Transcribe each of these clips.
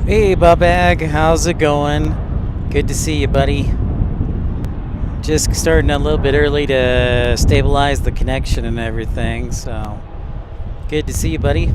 Hey, Bubag, how's it going? Good to see you, buddy. Just starting a little bit early to stabilize the connection and everything, so good to see you, buddy.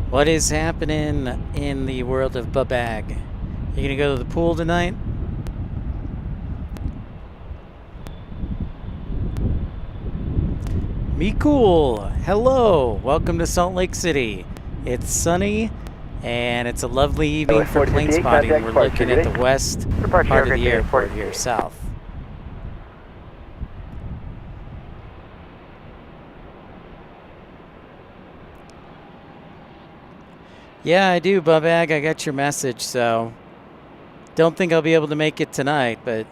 What is happening in the world of Bubag? You gonna go to the pool tonight? Me cool. Hello. Welcome to Salt Lake City. It's sunny and it's a lovely evening for Planespotting. We're looking at the west part of the airport here, south. Yeah, I do, Bubag. I got your message, so don't think I'll be able to make it tonight, but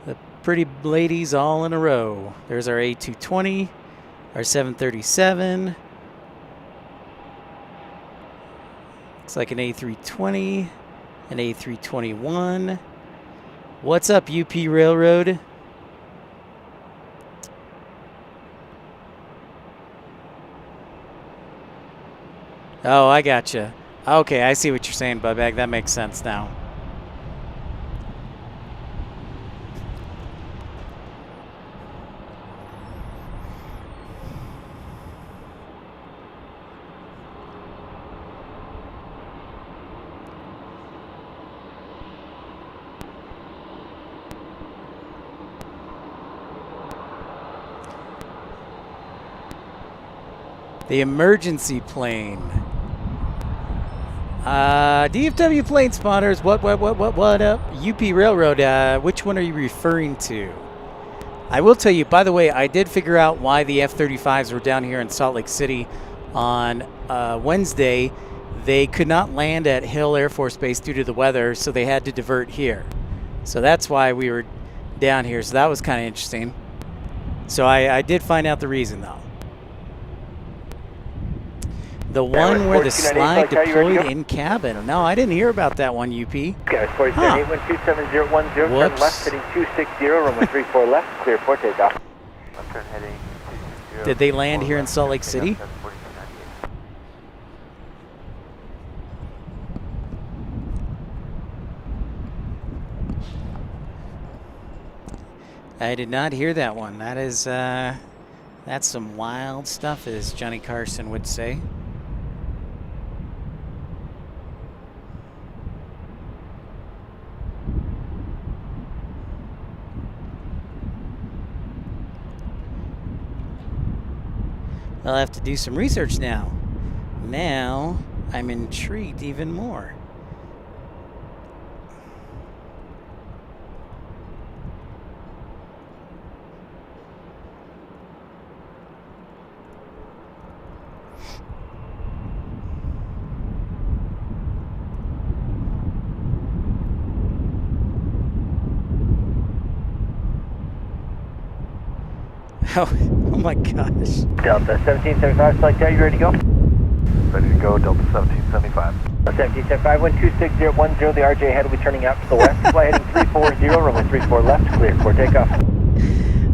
the pretty ladies all in a row. There's our A220, our 737. Looks like an A320, an A321. What's up, UP Railroad? Oh, I gotcha. Okay, I see what you're saying, Bubag. That makes sense now. The emergency plane. DFW plane spotters, what up? UP Railroad, which one are you referring to? I will tell you, by the way, I did figure out why the F-35s were down here in Salt Lake City on Wednesday. They could not land at Hill Air Force Base due to the weather, so they had to divert here. So that's why we were down here, so that was kind of interesting. So I did find out the reason, though. The one where the slide deployed in cabin. No, I didn't hear about that one, UP. Okay, 47-812-7010, turn left, heading 260, runway 34 left, clear for takeoff. Left turn heading 260. Did they land here in Salt Lake City? I did not hear that one. That is, that's some wild stuff, as Johnny Carson would say. I'll have to do some research now. Now, I'm intrigued even more. Oh my gosh. Delta 1775, select out, you ready to go? Ready to go, Delta 1775. 1775, 126010, the RJ head will be turning out to the west, fly heading 340, runway 34 left, clear for takeoff.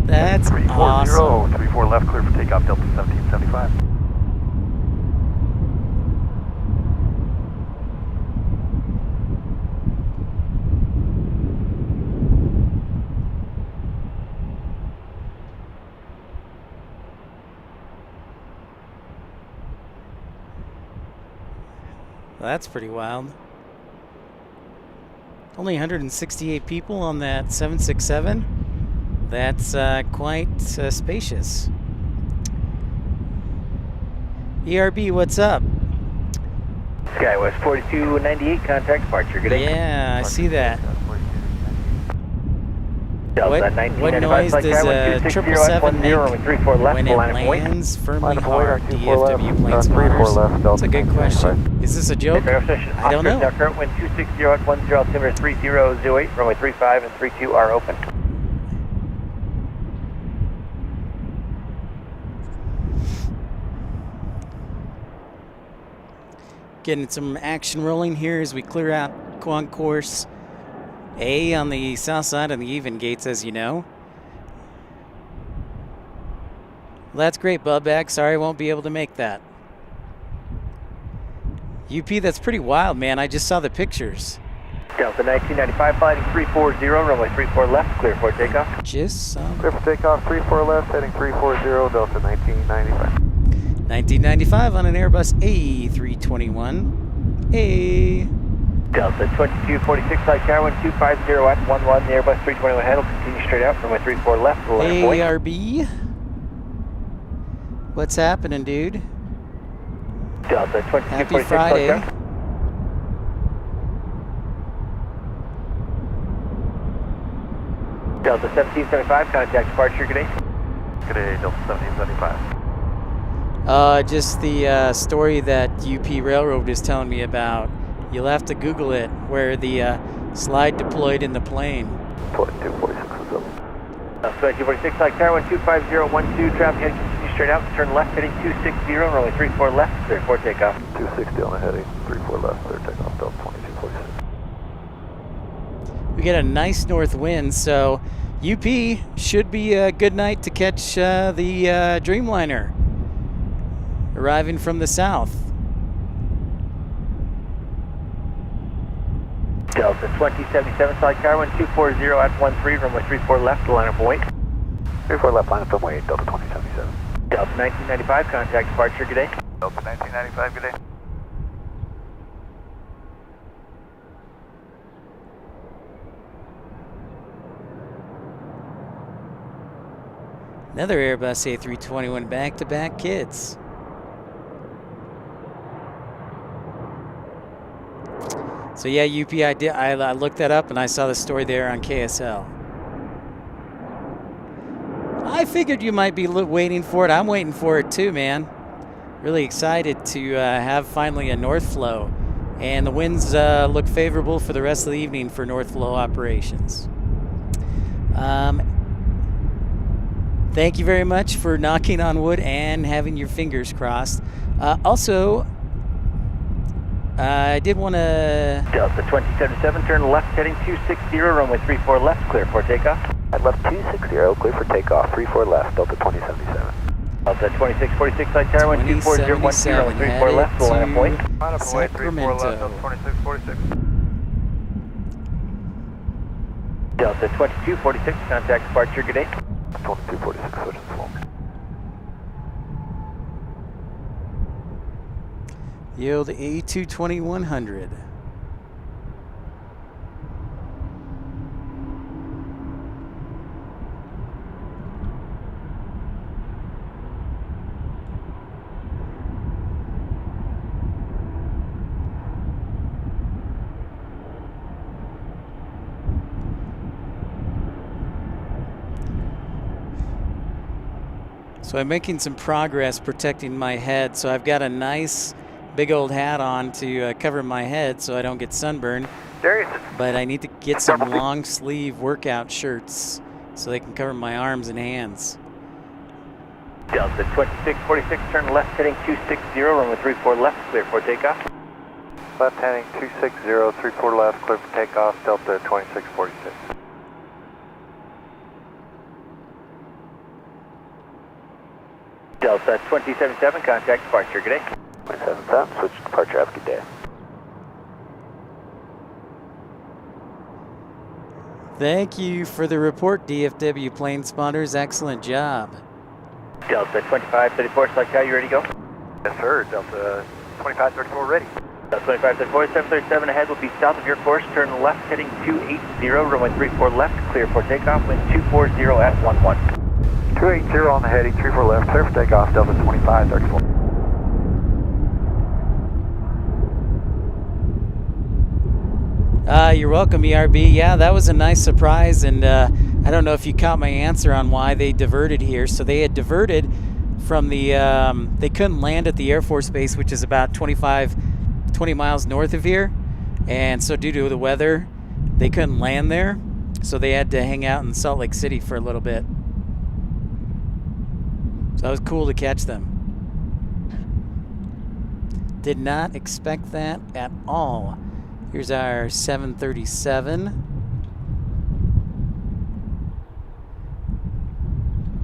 That's 340, awesome. 34 left, clear for takeoff, Delta 1775. Well, that's pretty wild. Only 168 people on that 767. That's quite spacious. ERB, what's up? Skywest 4298, contact departure, good day. Yeah, I see that. Delta What noise does a 777 make when it lands firmly hard, DFW plane spotters? That's a good question. Is this a joke? I don't know. Wind 260 at 10, altimeter 3008, runway 35 and 32 are open. Getting some action rolling here as we clear out concourse A on the south side of the even gates, as you know. Well, that's great, Bubback. Sorry I won't be able to make that. UP, that's pretty wild, man. I just saw the pictures. Delta 1995, flying 340, runway 34 left, clear for takeoff. Just some. Clear for takeoff, 34 left, heading 340, Delta 1995. 1995 on an Airbus A321. Delta 2246, flight tower 1250 at 11, the Airbus 321 head will continue straight out, runway 34 left, ARB. What's happening, dude? Delta Happy 2246, Friday. flight tower. Delta 1775, contact departure, good day. Good day, Delta 1775. Just the story that UP Railroad is telling me about. You'll have to Google it, where the slide deployed in the plane. 2246 is up. 2246, flight tower 1250, traffic heading continue straight out, turn left heading 260, runway 34 left, 34 takeoff. 260 on the heading, 34 left, clear takeoff, Delta 2246. We get a nice north wind, so UP should be a good night to catch the Dreamliner arriving from the south. Delta 2077, flight tower 240 at 13, runway 34 left, line up point. 34 left, line up runway 8, Delta 2077. Delta 1995, contact departure, good day. Delta 1995, good day. Another Airbus A321 back-to-back kids. So yeah, UP, I looked that up and I saw the story there on KSL. I figured you might be waiting for it. I'm waiting for it too, man. Really excited to have finally a north flow. And the winds look favorable for the rest of the evening for north flow operations. Thank you very much for knocking on wood and having your fingers crossed. Also, I did want to... Delta 2077, turn left heading 260, runway 34 left, clear for takeoff. At left 260, clear for takeoff, 34 left, Delta 2077. Delta 2646, flight tower 240, runway 34 left, line up point. Line up away, 34 left, Sacramento. Delta 2646. Delta 2246, contact departure, good day. 2246, switching slow. Yield A22100. So I'm making some progress protecting my head. So I've got a nice big old hat on to cover my head so I don't get sunburned. Darius. But I need to get some long sleeve workout shirts so they can cover my arms and hands. Delta 2646, turn left heading 260, runway 34 left, clear for takeoff. Left heading 260, 34 left, clear for takeoff, Delta 2646. Delta 2077, contact departure, good day. 27 south, switch to departure, have a good day. Thank you for the report, DFW plane spotters. Excellent job. Delta 2534, select how you ready to go? Yes sir, Delta 2534 ready. Delta 2534, 737 ahead will be south of your course, turn left heading 280, runway 34 left, clear for takeoff, wind 240 at 11. 280 on the heading, 34 left, clear for takeoff, Delta 2534. You're welcome, ERB. Yeah, that was a nice surprise, and I don't know if you caught my answer on why they diverted here. So they had diverted from the, they couldn't land at the Air Force Base, which is about 20 miles north of here, and so due to the weather, they couldn't land there, so they had to hang out in Salt Lake City for a little bit. So that was cool to catch them. Did not expect that at all. Here's our 737.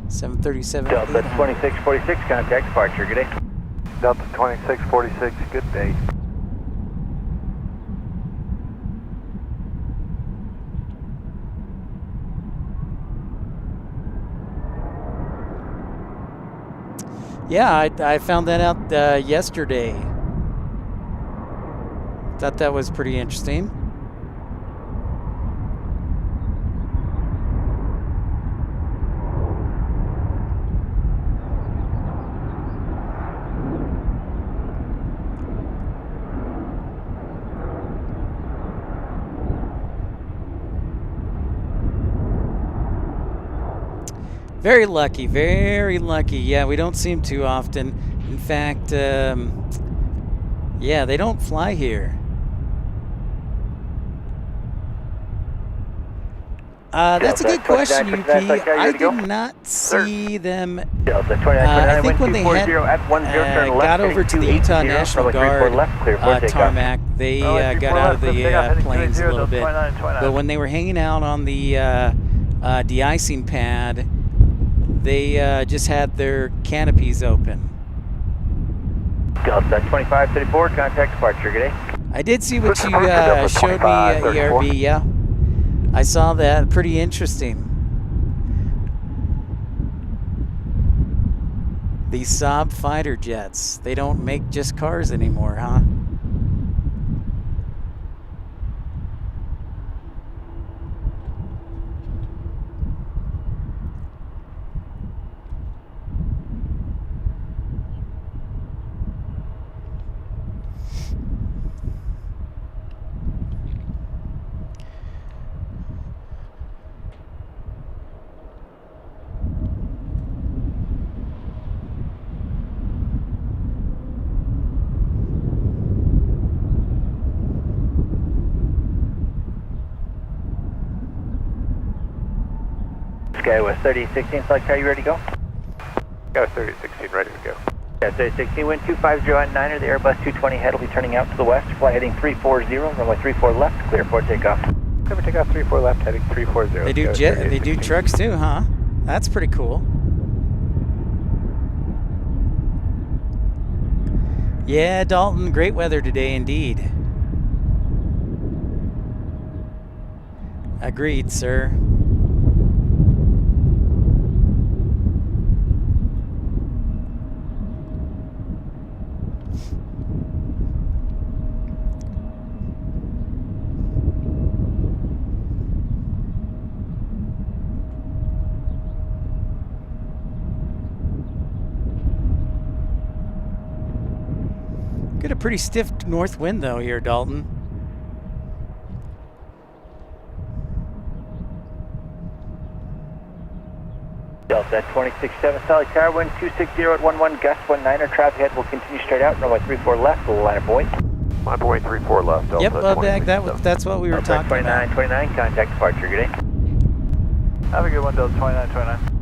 737. Delta 2646, contact departure. Good day. Delta 2646, good day. Yeah, I found that out yesterday. Thought that was pretty interesting. Very lucky, very lucky. Yeah, we don't see them too often. In fact, yeah, they don't fly here. That's a good question, UP. I did not see them. I think when they had got over to the Utah National Guard tarmac, they got out of the planes a little bit. But when they were hanging out on the de-icing pad, they just had their canopies open. Delta 2534, contact departure. Good day. I did see what you showed me, ERB, yeah. I saw that. Pretty interesting. These Saab fighter jets, they don't make just cars anymore, huh? Skywest 3016, select car, you ready to go? Skywest 3016, ready to go. Yeah, 3016, wind 250 at 9er, the Airbus 220 head will be turning out to the west, fly heading 340, runway 34 left, clear for takeoff. Clear for takeoff, 34 left, heading 340. They do trucks too, huh? That's pretty cool. Yeah, Dalton, great weather today indeed. Agreed, sir. Get a pretty stiff north wind though here, Dalton. Delta 267, solid car, wind 260 at 11, gust 19er, traffic head will continue straight out, runway 34 left, line of point. Line point 34 left, Delta. Yep, bag, that's what we were talking about. 2929, contact departure, good day. Have a good one, Delta 2929.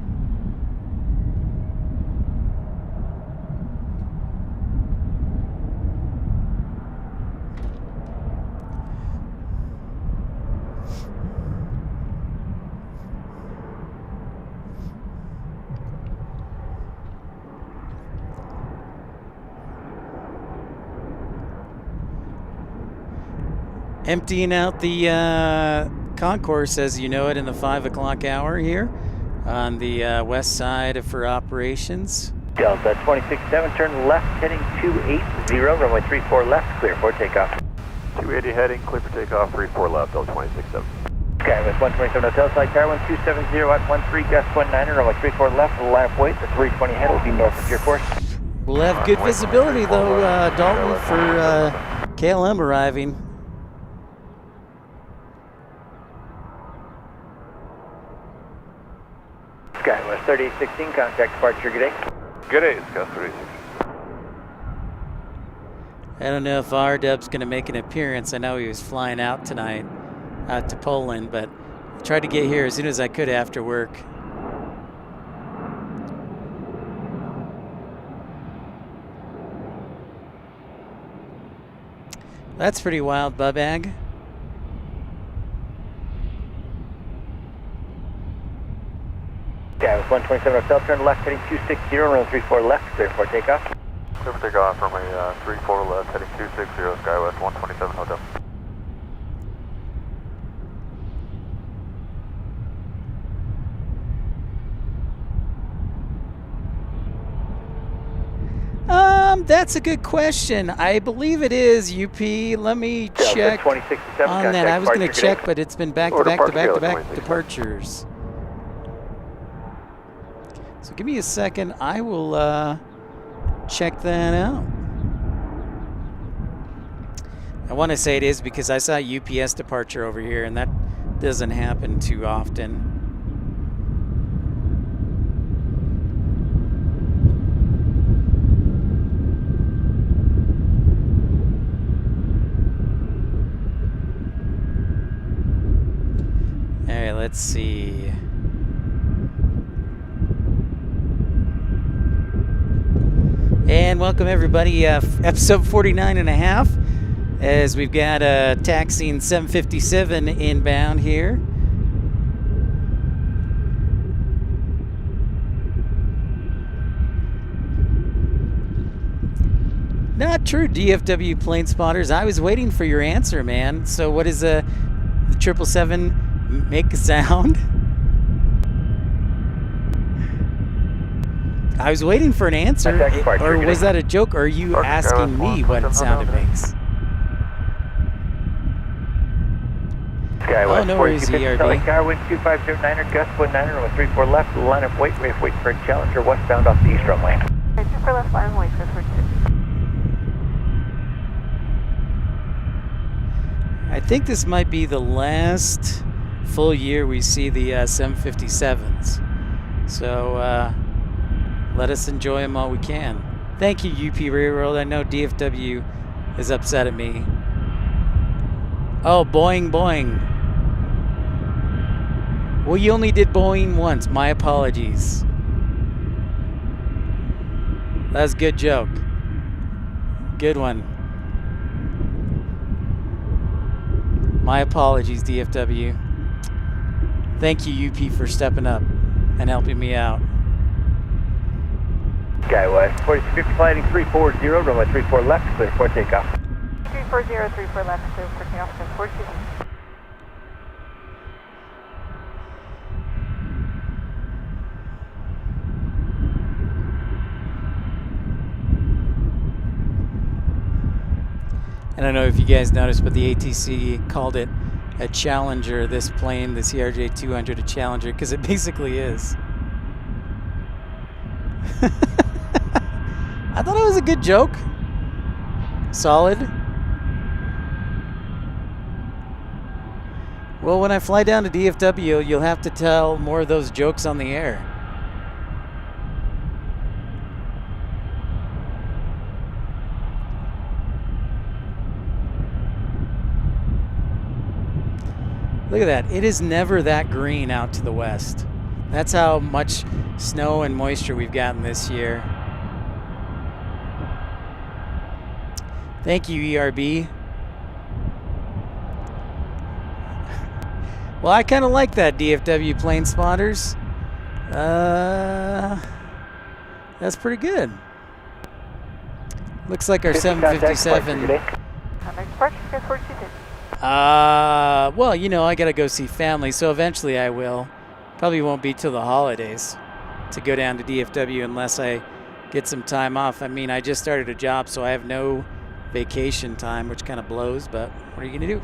Emptying out the concourse as you know it in the 5 o'clock hour here on the west side for operations. Delta 267, turn left heading 280, runway 34 left, clear for takeoff. 280 heading, clear for takeoff, 34 left, Delta 267. Skywest 127 hotel, slide car 1270 at 13, gust 19er, runway 34 left, line of point, the 320 head will be north of your course. We'll have good visibility though, Dalton, for KLM arriving. Skywest 3816, contact departure, good day. Good day, Skywest 3816. I don't know if R-Dub's going to make an appearance. I know he was flying out tonight, out to Poland, but I tried to get here as soon as I could after work. That's pretty wild, Bubag. Yeah, with 127 hotel, turn left heading 260, runway 34 left, clear for takeoff. Clear for takeoff, runway 34 left, heading 260, SkyWest 127 hotel. That's a good question. I believe it is UP. Let me check on that. I was going to check, but it's been back-to-back departures. So give me a second. I will check that out. I want to say it is because I saw UPS departure over here, and that doesn't happen too often. All right, let's see. And welcome everybody, episode 49 and a half, as we've got taxiing 757 inbound here. Not true, DFW plane spotters. I was waiting for your answer, man. So what is the 777 make a sound? I was waiting for an answer, or was that a joke, or are you asking me what sound it makes? SkyWest, oh, no worries, ERB. Car wind 2509er, gust 19, runway 34 left, line up wait for a Challenger westbound off the east runway. 34 left, line wait for 42. I think this might be the last full year we see the 757s. So let us enjoy them while we can. Thank you, UP Railroad. I know DFW is upset at me. Oh, Boeing, Boeing. Well, you only did Boeing once. My apologies. That's a good joke. Good one. My apologies, DFW. Thank you, UP, for stepping up and helping me out. SkyWest, 4250 flighting 340, runway 34 left, clear for takeoff. 340, 34 left, clear for takeoff, 1042. I don't know if you guys noticed, but the ATC called it a Challenger, this plane, the CRJ-200, a Challenger, because it basically is. I thought it was a good joke. Solid. Well, when I fly down to DFW, you'll have to tell more of those jokes on the air. Look at that. It is never that green out to the west. That's how much snow and moisture we've gotten this year. Thank you, ERB. Well, I kind of like that, DFW plane spotters. That's pretty good. Looks like our 757... well, you know, I gotta go see family, so eventually I will. Probably won't be till the holidays to go down to DFW unless I get some time off. I mean, I just started a job, so I have no vacation time, which kind of blows, but what are you gonna do?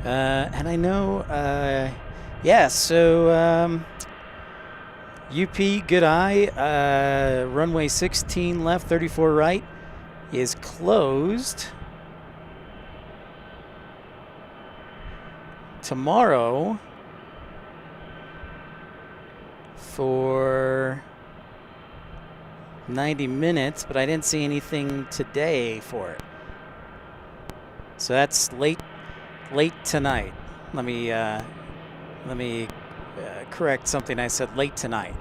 And I know, yeah, so UP, good eye, runway 16 left, 34 right is closed. Tomorrow for 90 minutes, but I didn't see anything today for it. So that's late tonight. Let me correct something I said. Late tonight.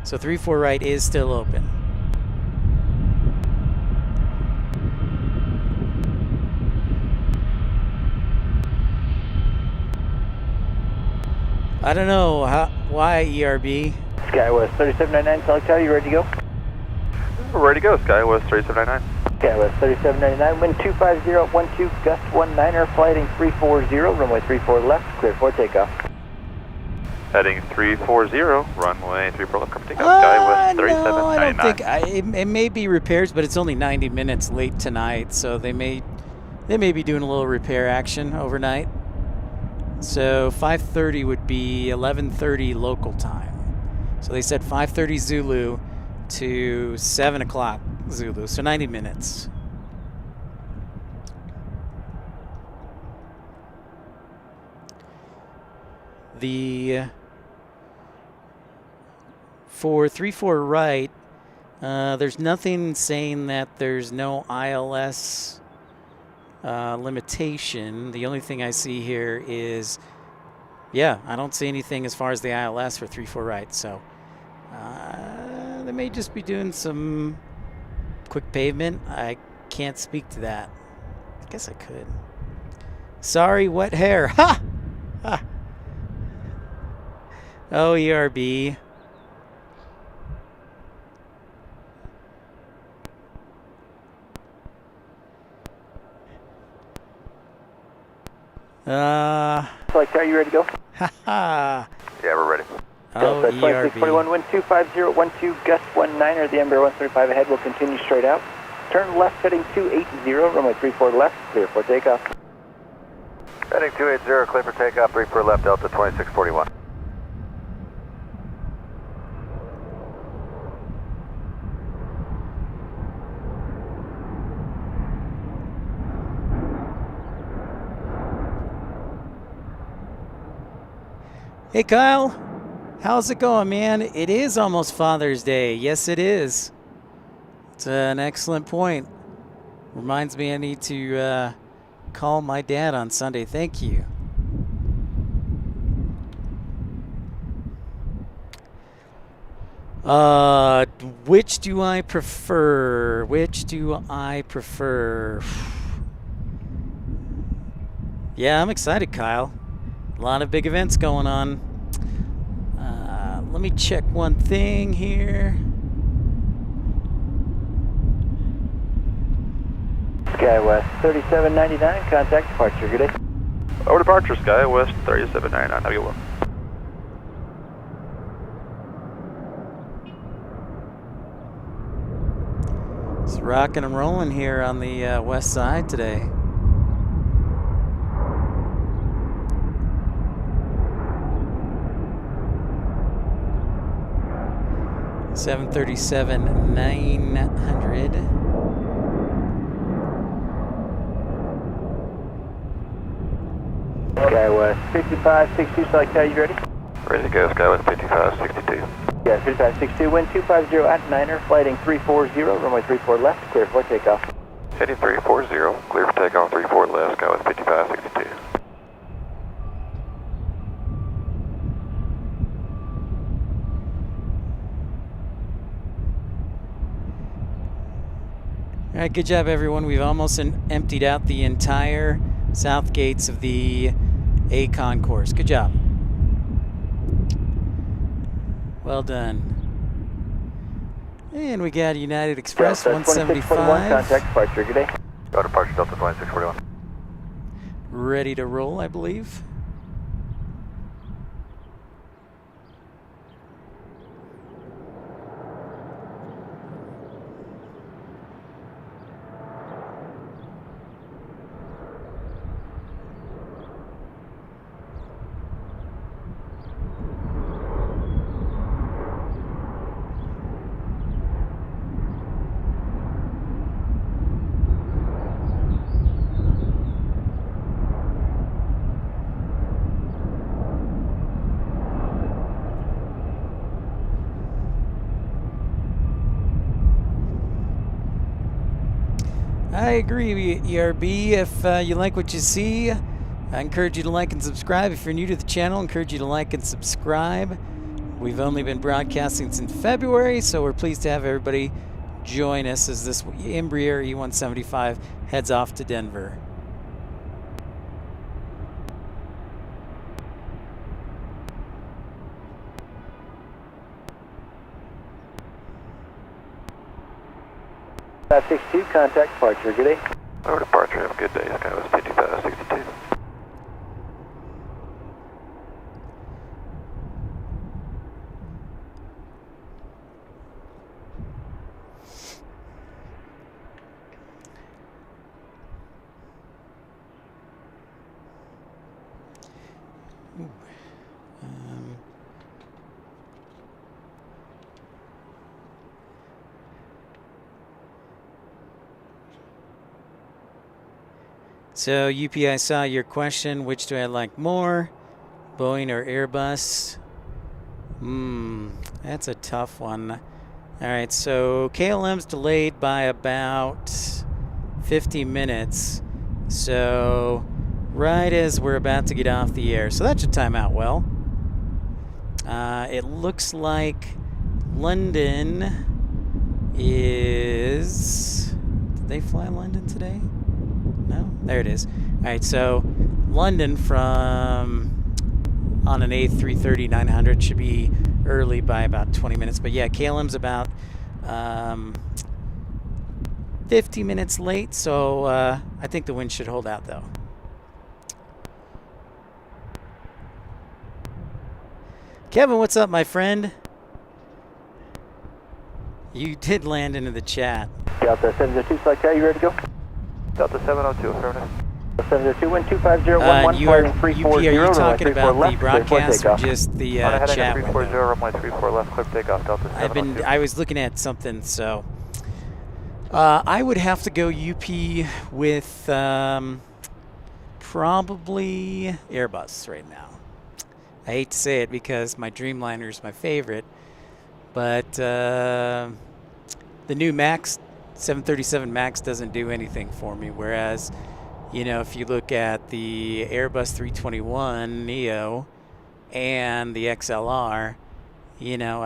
So 3-4 right is still open. I don't know why ERB. Skywest 3799, Solid Tower, you ready to go? We're ready to go, Skywest 3799. Skywest 3799, wind 250 at 12, gust 19er, flighting 340, runway 34 left, clear for takeoff. Heading 340, runway 34 left, come takeoff, Skywest 3799. No, I don't think it may be repairs, but it's only 90 minutes late tonight, so they may be doing a little repair action overnight. So 5:30 would be 11:30 local time. So they said 5:30 Zulu to 7 o'clock Zulu, so 90 minutes. For 3-4 right, there's nothing saying that there's no ILS limitation. The only thing I see here is, yeah, I don't see anything as far as the ILS for 3-4 right. So they may just be doing some quick pavement. I can't speak to that. I guess I could. Sorry, wet hair. Ha! Ha! Oh, ERB. Select Tower, you ready to go? Haha. Yeah, we're ready. Oh, Delta ERB. 2641, wind 250 at 12, gust 19er, the Embraer 135 ahead will continue straight out. Turn left heading 280, runway 34 left, clear for takeoff. Heading 280, clear for takeoff, 34 left, Delta 2641. Hey, Kyle. How's it going, man? It is almost Father's Day. Yes, it is. It's an excellent point. Reminds me I need to call my dad on Sunday. Thank you. Which do I prefer? Which do I prefer? Yeah, I'm excited, Kyle. A lot of big events going on. Let me check one thing here. Skywest 3799, contact departure, good day. Over departure, Skywest 3799, have a good one. It's rocking and rolling here on the west side today. $737-900. Skywest 5562, select Tower, you ready? Ready to go, Skywest 5562. Yeah, 5562, wind 250 at 9er, flighting 340, runway 34 left, clear for takeoff. Heading 340, clear for takeoff, 34 left, Skywest 5562. All right, good job, everyone. We've almost emptied out the entire south gates of the A concourse. Good job. Well done. And we got United Express 175. Contact departure, good day. Go departure, Delta 2641. Ready to roll, I believe. I agree, ERB. If you like what you see, I encourage you to like and subscribe. If you're new to the channel, I encourage you to like and subscribe. We've only been broadcasting since February, so we're pleased to have everybody join us as this Embraer E175 heads off to Denver. Five 62, contact departure. Good day. Over departure, have a good day. Skywest 62. So, UP, I saw your question. Which do I like more, Boeing or Airbus? That's a tough one. All right, so KLM's delayed by about 50 minutes. So, right as we're about to get off the air. So that should time out well. It looks like London is... Did they fly London today? No? There it is. All right, so London from on an A330-900 should be early by about 20 minutes. But yeah, KLM's about 50 minutes late, so I think the wind should hold out though. Kevin, what's up, my friend? You did land into the chat. Delta 702, select you ready to go? Delta 702, affirmative. 702, wind 25011, firing 340, are you talking about left, the broadcast or just the chat window? 340, runway 34 left, clear for takeoff, Delta 702. I was looking at something, so I would have to go UP with probably Airbus right now. I hate to say it because my Dreamliner is my favorite, but the new Max 737 Max doesn't do anything for me, whereas, you know, if you look at the Airbus 321 Neo and the XLR, you know,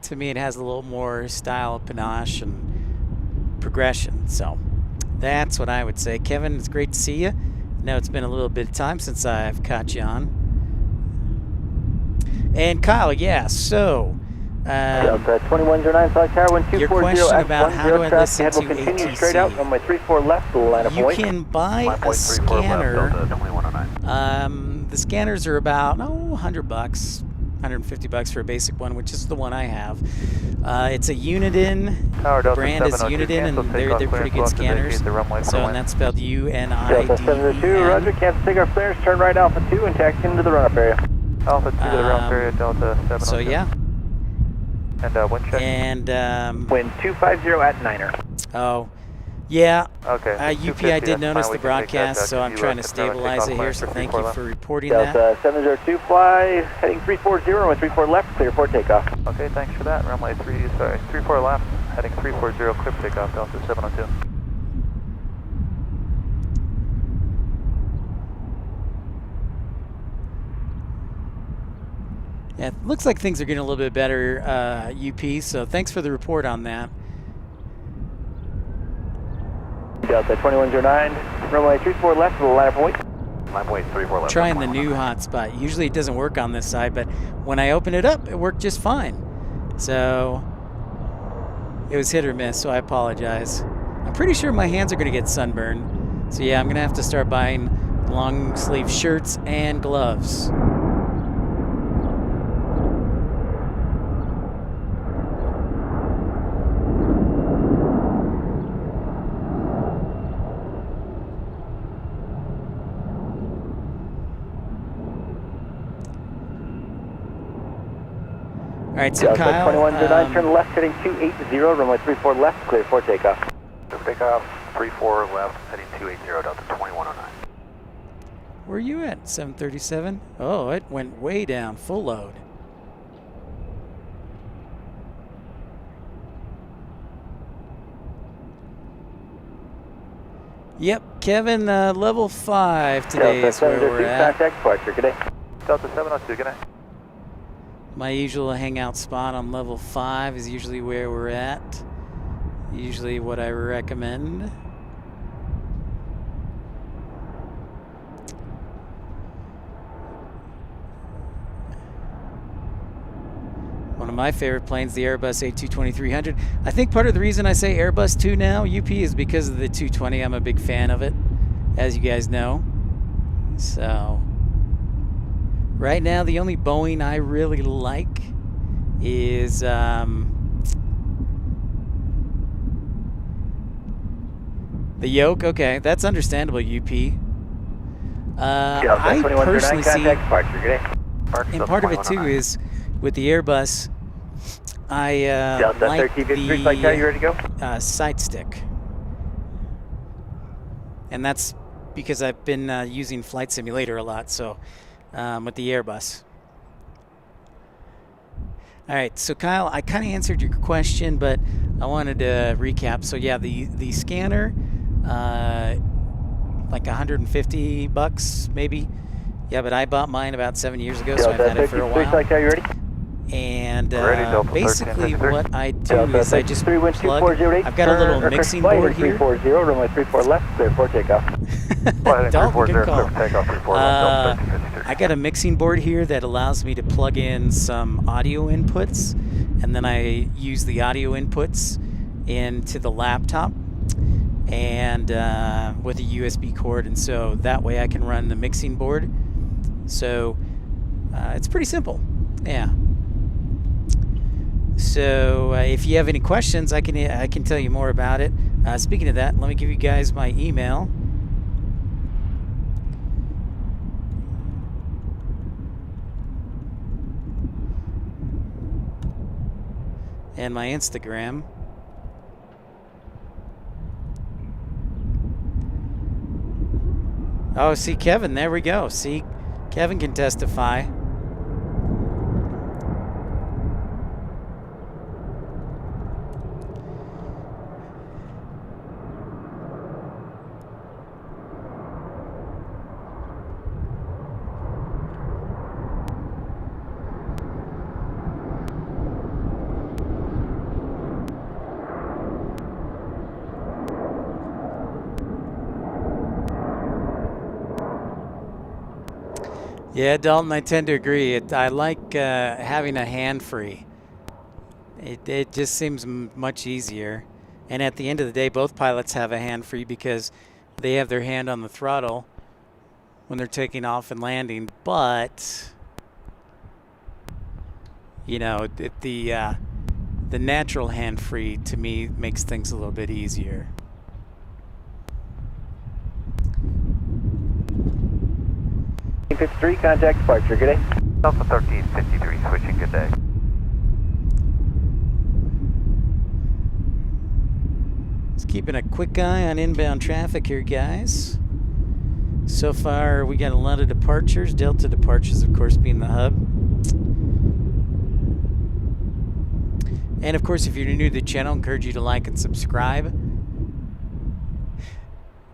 to me it has a little more style, panache, and progression. So that's what I would say. Kevin, it's great to see you. I know it's been a little bit of time since I've caught you on. And Kyle, yeah, so... Delta 2109, select tower, wind 240, your question about how do I listen to will continue ATC. straight out, runway 34 left, line of You point. can buy a scanner. The scanners are about $100, $150 for a basic one, which is the one I have. It's a Uniden. The brand is Uniden, and they're pretty good scanners. So, and that's spelled U-N-I-D-E-N. Delta 702, roger, cancel takeoff clearance, turn right Alpha 2 and taxi into the run-up area. Alpha 2 to the run-up area, Delta 702. So, yeah. And wind check? And, wind 250 at 9er. Oh, yeah. Okay. UP, I did notice the broadcast, so I'm trying to stabilize it here, so thank you for reporting that. Delta 702, fly, heading 340, runway 34 left, clear for takeoff. Okay, thanks for that. Runway 34 left, heading 340, clear for takeoff, Delta 702. Yeah, it looks like things are getting a little bit better, UP, so thanks for the report on that. Delta 2109, runway 34 left to the line of point. Runway 34 left. Trying the new hotspot. Usually it doesn't work on this side, but when I open it up, it worked just fine. So it was hit or miss, so I apologize. I'm pretty sure my hands are going to get sunburned. So yeah, I'm going to have to start buying long sleeve shirts and gloves. All right, so Kyle, 2109, turn left, heading 280, runway 34 left, clear for takeoff. Clear for takeoff, 34 left, heading 280, Delta 2109. where are you at, 737? Oh, it went way down, full load. Yep, Kevin, level 5 today is where we're at. Contact departure. Good day. Delta 702, good night. My usual hangout spot on level 5 is usually where we're at. Usually what I recommend. One of my favorite planes, the Airbus A220-300. I think part of the reason I say Airbus 2 now, UP, is because of the 220. I'm a big fan of it, as you guys know. So, right now, the only Boeing I really like is the Yoke. Okay, that's understandable, UP. I personally see, and part of it too is with the Airbus, I like the side stick, and that's because I've been using Flight Simulator a lot. So with the Airbus. All right, so Kyle, I kind of answered your question, but I wanted to recap. So yeah, the scanner, like $150 maybe. Yeah, but I bought mine about 7 years ago, so I've had it for a while. And basically what I do is I just plug, I've got a little mixing board here. 340, runway 34 left, clear for takeoff. Dalton, good call. I got a mixing board here that allows me to plug in some audio inputs, and then I use the audio inputs into the laptop and with a USB cord, and so that way I can run the mixing board. So it's pretty simple. Yeah. So if you have any questions, I can tell you more about it. Speaking of that, let me give you guys my email. And my Instagram. Oh, see, Kevin, there we go. See, Kevin can testify. Yeah, Dalton, I tend to agree. I like having a hand free. It just seems much easier. And at the end of the day, both pilots have a hand free because they have their hand on the throttle when they're taking off and landing. But, you know, the natural hand free to me makes things a little bit easier. #53, contact departure. Good day. Delta 1353, switching. Good day. Just keeping a quick eye on inbound traffic here, guys. So far, we got a lot of departures. Delta departures, of course, being the hub. And of course, if you're new to the channel, I encourage you to like and subscribe.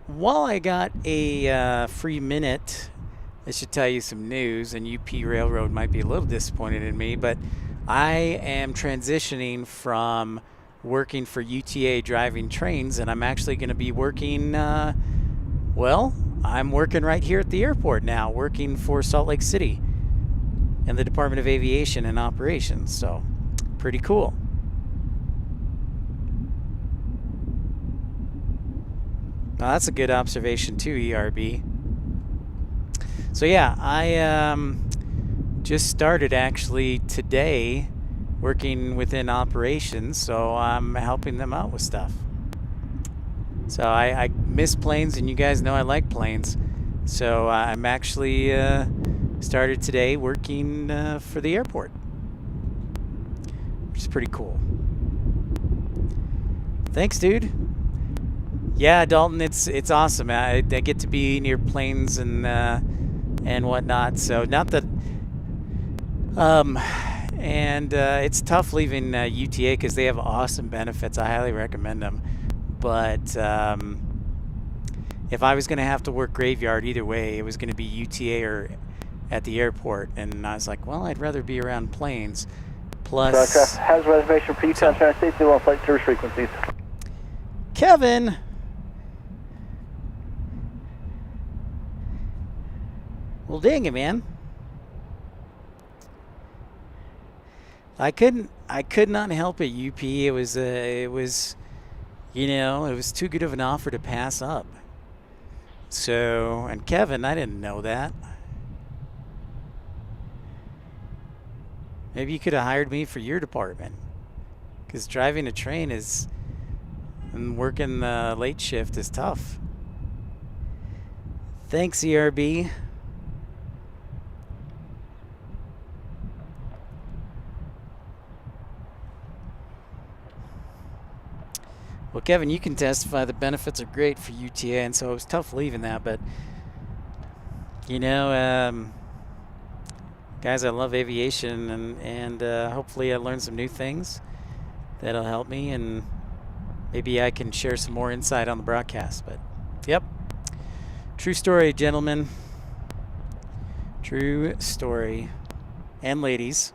While I got a free minute, I should tell you some news, and UP Railroad might be a little disappointed in me, but I am transitioning from working for UTA driving trains, and I'm actually going to be working, well, I'm working right here at the airport now, working for Salt Lake City and the Department of Aviation and Operations, so pretty cool. Now, that's a good observation too, ERB. So yeah, I just started actually today working within operations, so I'm helping them out with stuff. So I miss planes, and you guys know I like planes. So I'm actually started today working for the airport, which is pretty cool. Thanks, dude. Yeah, Dalton, it's awesome. I get to be near planes and whatnot. So not that, and it's tough leaving UTA because they have awesome benefits. I highly recommend them. But if I was going to have to work graveyard either way, it was going to be UTA or at the airport. And I was like, well, I'd rather be around planes. Plus, Aircraft has a reservation for Utah United States. They want flight service frequencies. Kevin. Well, dang it, man. I could not help it, UP. It was, you know, it was too good of an offer to pass up. So, and Kevin, I didn't know that. Maybe you could have hired me for your department. Because driving a train is, and working the late shift is tough. Thanks, ERB. Well, Kevin, you can testify the benefits are great for UTA, and so it was tough leaving that. But, you know, guys, I love aviation, and hopefully I learned some new things that'll help me, and maybe I can share some more insight on the broadcast. But, yep, true story, gentlemen. True story. And ladies.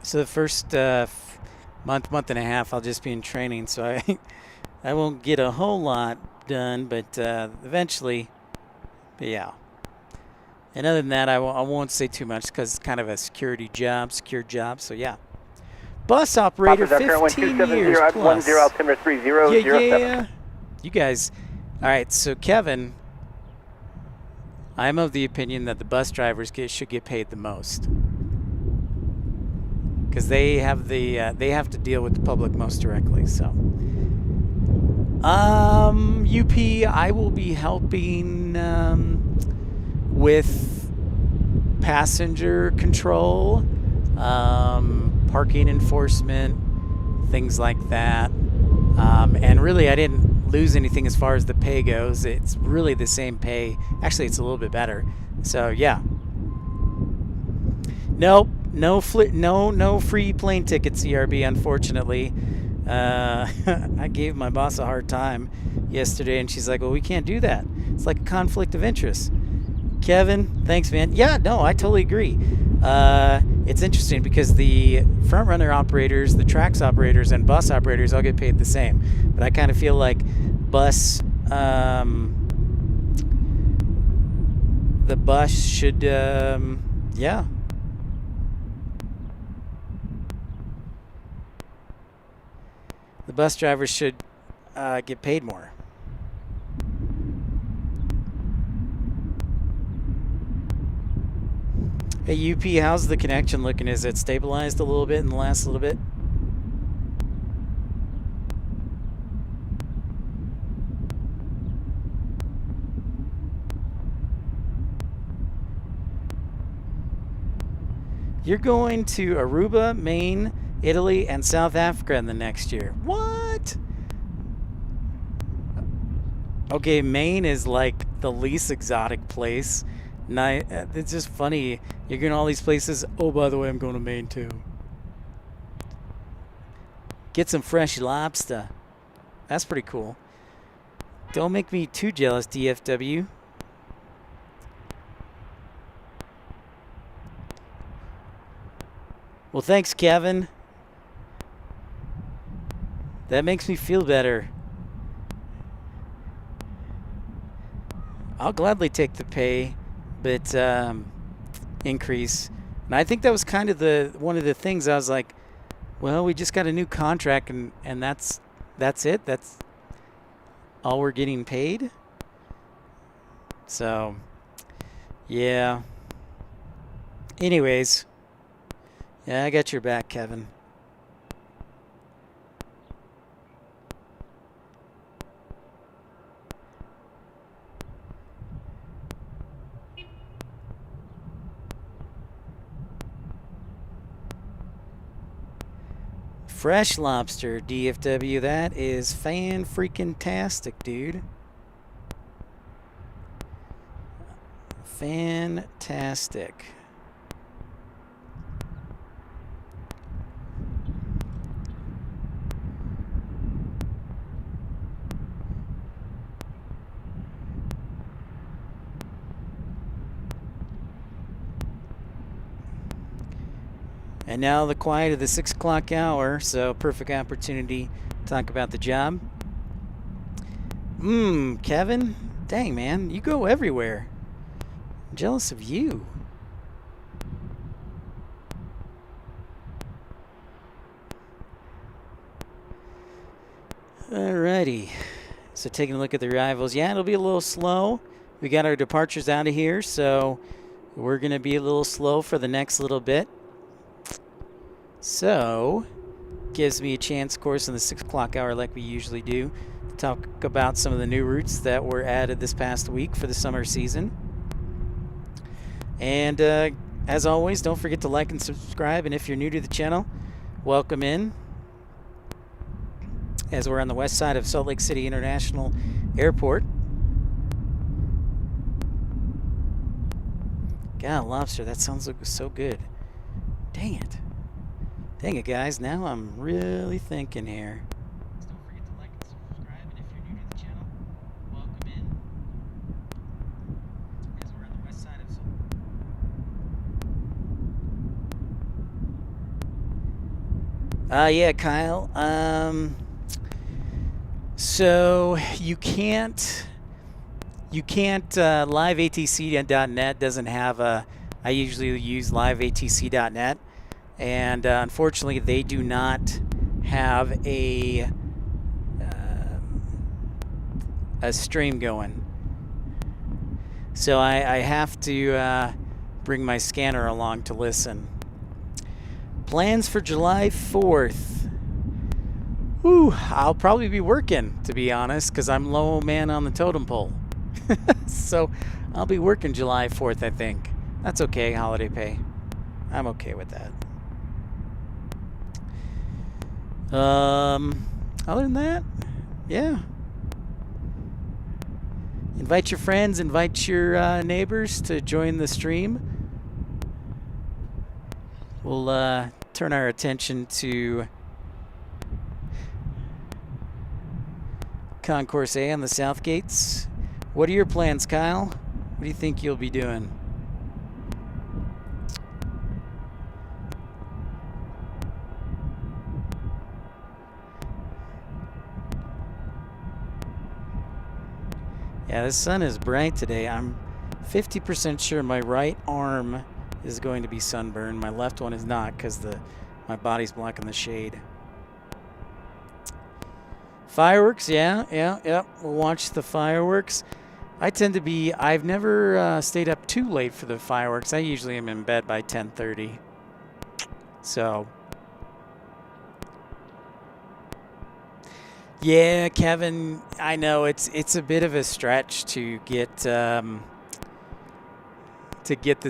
So the first month and a half, I'll just be in training, so I won't get a whole lot done, but eventually, but yeah. And other than that, I won't say too much because it's kind of a secure job, so yeah. Bus operator, 15 years plus. 10 altimeter 3007. Yeah. You guys, all right, so Kevin, I'm of the opinion that the bus drivers should get paid the most. Because they have to deal with the public most directly. So, UP, I will be helping with passenger control, parking enforcement, things like that. And really, I didn't lose anything as far as the pay goes. It's really the same pay. Actually, it's a little bit better. So yeah. Nope. No free plane tickets, ERB, unfortunately. I gave my boss a hard time yesterday, and she's like, well, we can't do that. It's like a conflict of interest. Kevin, thanks, man. Yeah, no, I totally agree. It's interesting because the front runner operators, the tracks operators, and bus operators all get paid the same. But I kind of feel like the bus should, yeah. The bus drivers should get paid more. Hey, UP, how's the connection looking? Is it stabilized a little bit in the last little bit? You're going to Aruba, Maine, Italy, and South Africa in the next year. What? Okay, Maine is like the least exotic place. It's just funny. You're going to all these places. Oh, by the way, I'm going to Maine too. Get some fresh lobster. That's pretty cool. Don't make me too jealous, DFW. Well, thanks, Kevin. That makes me feel better. I'll gladly take the pay, but increase. And I think that was kind of one of the things I was like, well, we just got a new contract, and that's it. That's all we're getting paid. So, yeah. Anyways, yeah, I got your back, Kevin. Fresh lobster, DFW. That is fan-freaking-tastic, dude. Fantastic. And now the quiet of the 6 o'clock hour, so perfect opportunity to talk about the job. Kevin, dang man, you go everywhere. I'm jealous of you. Alrighty, so taking a look at the arrivals. Yeah, it'll be a little slow. We got our departures out of here, so we're going to be a little slow for the next little bit. So, gives me a chance, of course, in the 6 o'clock hour like we usually do, to talk about some of the new routes that were added this past week for the summer season. And as always, don't forget to like and subscribe. And if you're new to the channel, welcome in. As we're on the west side of Salt Lake City International Airport. God, lobster, that sounds like so good. Dang it. Dang it, guys. Now I'm really thinking here. Don't forget to like and subscribe, and if you're new to the channel, welcome in. As we're on the west side of yeah, Kyle. So you can't liveatc.net doesn't have a, I usually use liveatc.net, and unfortunately they do not have a stream going. So I have to bring my scanner along to listen. Plans for July 4th. Ooh, I'll probably be working, to be honest, because I'm low man on the totem pole. So I'll be working July 4th, I think. That's okay, holiday pay. I'm okay with that. Other than that, yeah. Invite your friends, invite your neighbors to join the stream. We'll turn our attention to Concourse A on the south gates. What are your plans, Kyle? What do you think you'll be doing? Yeah, the sun is bright today. I'm 50% sure my right arm is going to be sunburned. My left one is not because my body's blocking the shade. Fireworks, yeah. We'll watch the fireworks. I've never stayed up too late for the fireworks. I usually am in bed by 10:30. So, yeah, Kevin, I know it's a bit of a stretch to get the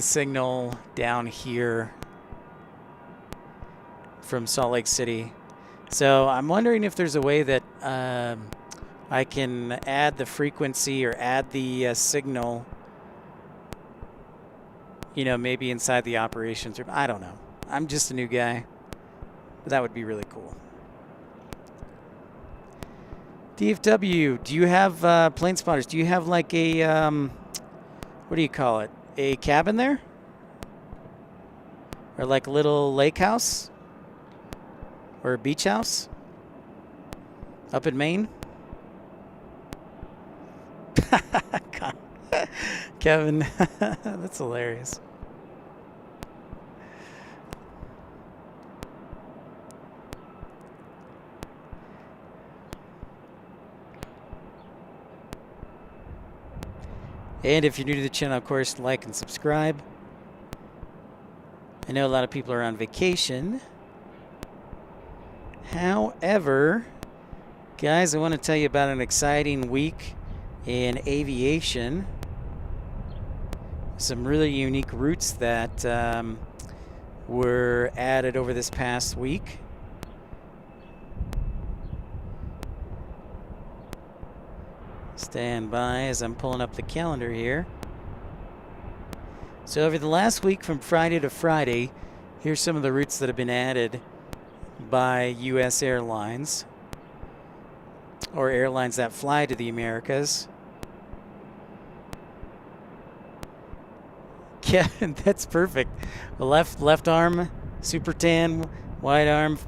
signal down here from Salt Lake City. So I'm wondering if there's a way that I can add the frequency or add the signal, you know, maybe inside the operations room. I don't know. I'm just a new guy. But that would be really cool. DFW, do you have plane spotters? Do you have like a, what do you call it? A cabin there? Or like a little lake house? Or a beach house? Up in Maine? Kevin, that's hilarious. And if you're new to the channel, of course, like and subscribe. I know a lot of people are on vacation. However, guys, I want to tell you about an exciting week in aviation. Some really unique routes that were added over this past week. Stand by as I'm pulling up the calendar here. So over the last week from Friday to Friday, here's some of the routes that have been added by U.S. airlines or airlines that fly to the Americas. Yeah, that's perfect. The left arm Super tan, wide arm,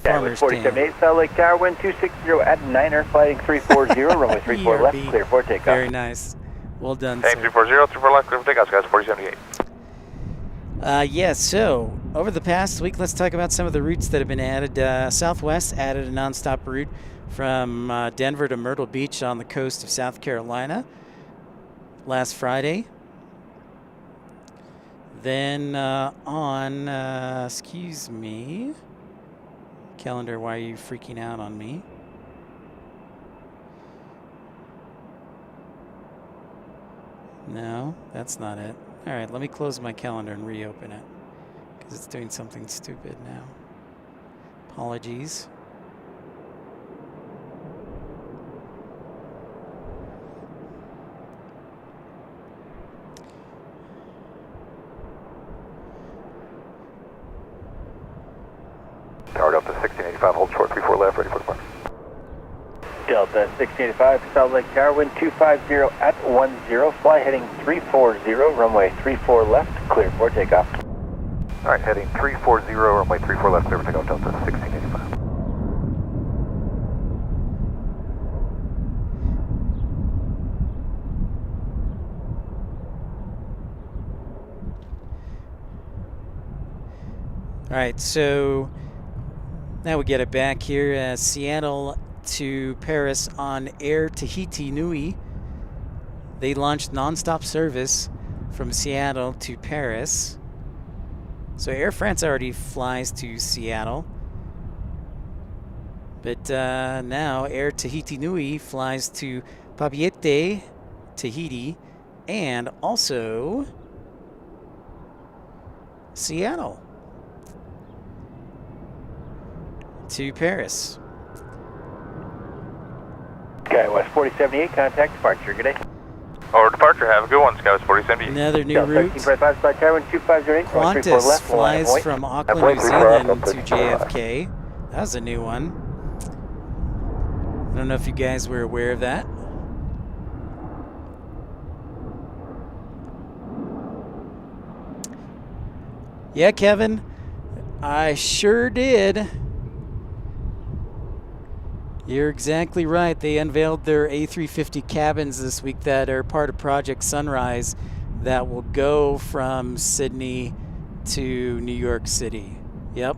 That was farmer's tan. 47.8, Salt Lake Tower, wind 260 at 9er, flighting 340, runway 34 left, ERB. clear for takeoff. Very nice. Well done, Hey, sir. 340, 34 left, clear for takeoff, guys, 4078. Yeah, so over the past week, let's talk about some of the routes that have been added. Southwest added a nonstop route from Denver to Myrtle Beach on the coast of South Carolina last Friday. Then excuse me, calendar, why are you freaking out on me? No, that's not it. All right, let me close my calendar and reopen it because it's doing something stupid now. Apologies. Tower Delta 1685, hold short, 34 left, ready for departure. Delta 1685, Salt Lake Tower, wind 250 at 10, fly heading 340, runway 34 left, clear for takeoff. All right, heading 340, runway 34 left, clear for takeoff, Delta 1685. All right, so now we get it back here. Seattle to Paris on Air Tahiti Nui. They launched nonstop service from Seattle to Paris. So Air France already flies to Seattle. But now Air Tahiti Nui flies to Papeete, Tahiti, and also Seattle to Paris. Skywest 4078, contact departure, good day. Or departure, have a good one, Skywest 4078. Another new Delta route. 1325, flight tower, wind 2508, runway 34 Qantas left, line flies point. from Auckland, New Zealand to JFK. That was a new one. I don't know if you guys were aware of that. Yeah, Kevin, I sure did. You're exactly right. They unveiled their A350 cabins this week that are part of Project Sunrise that will go from Sydney to New York City. Yep.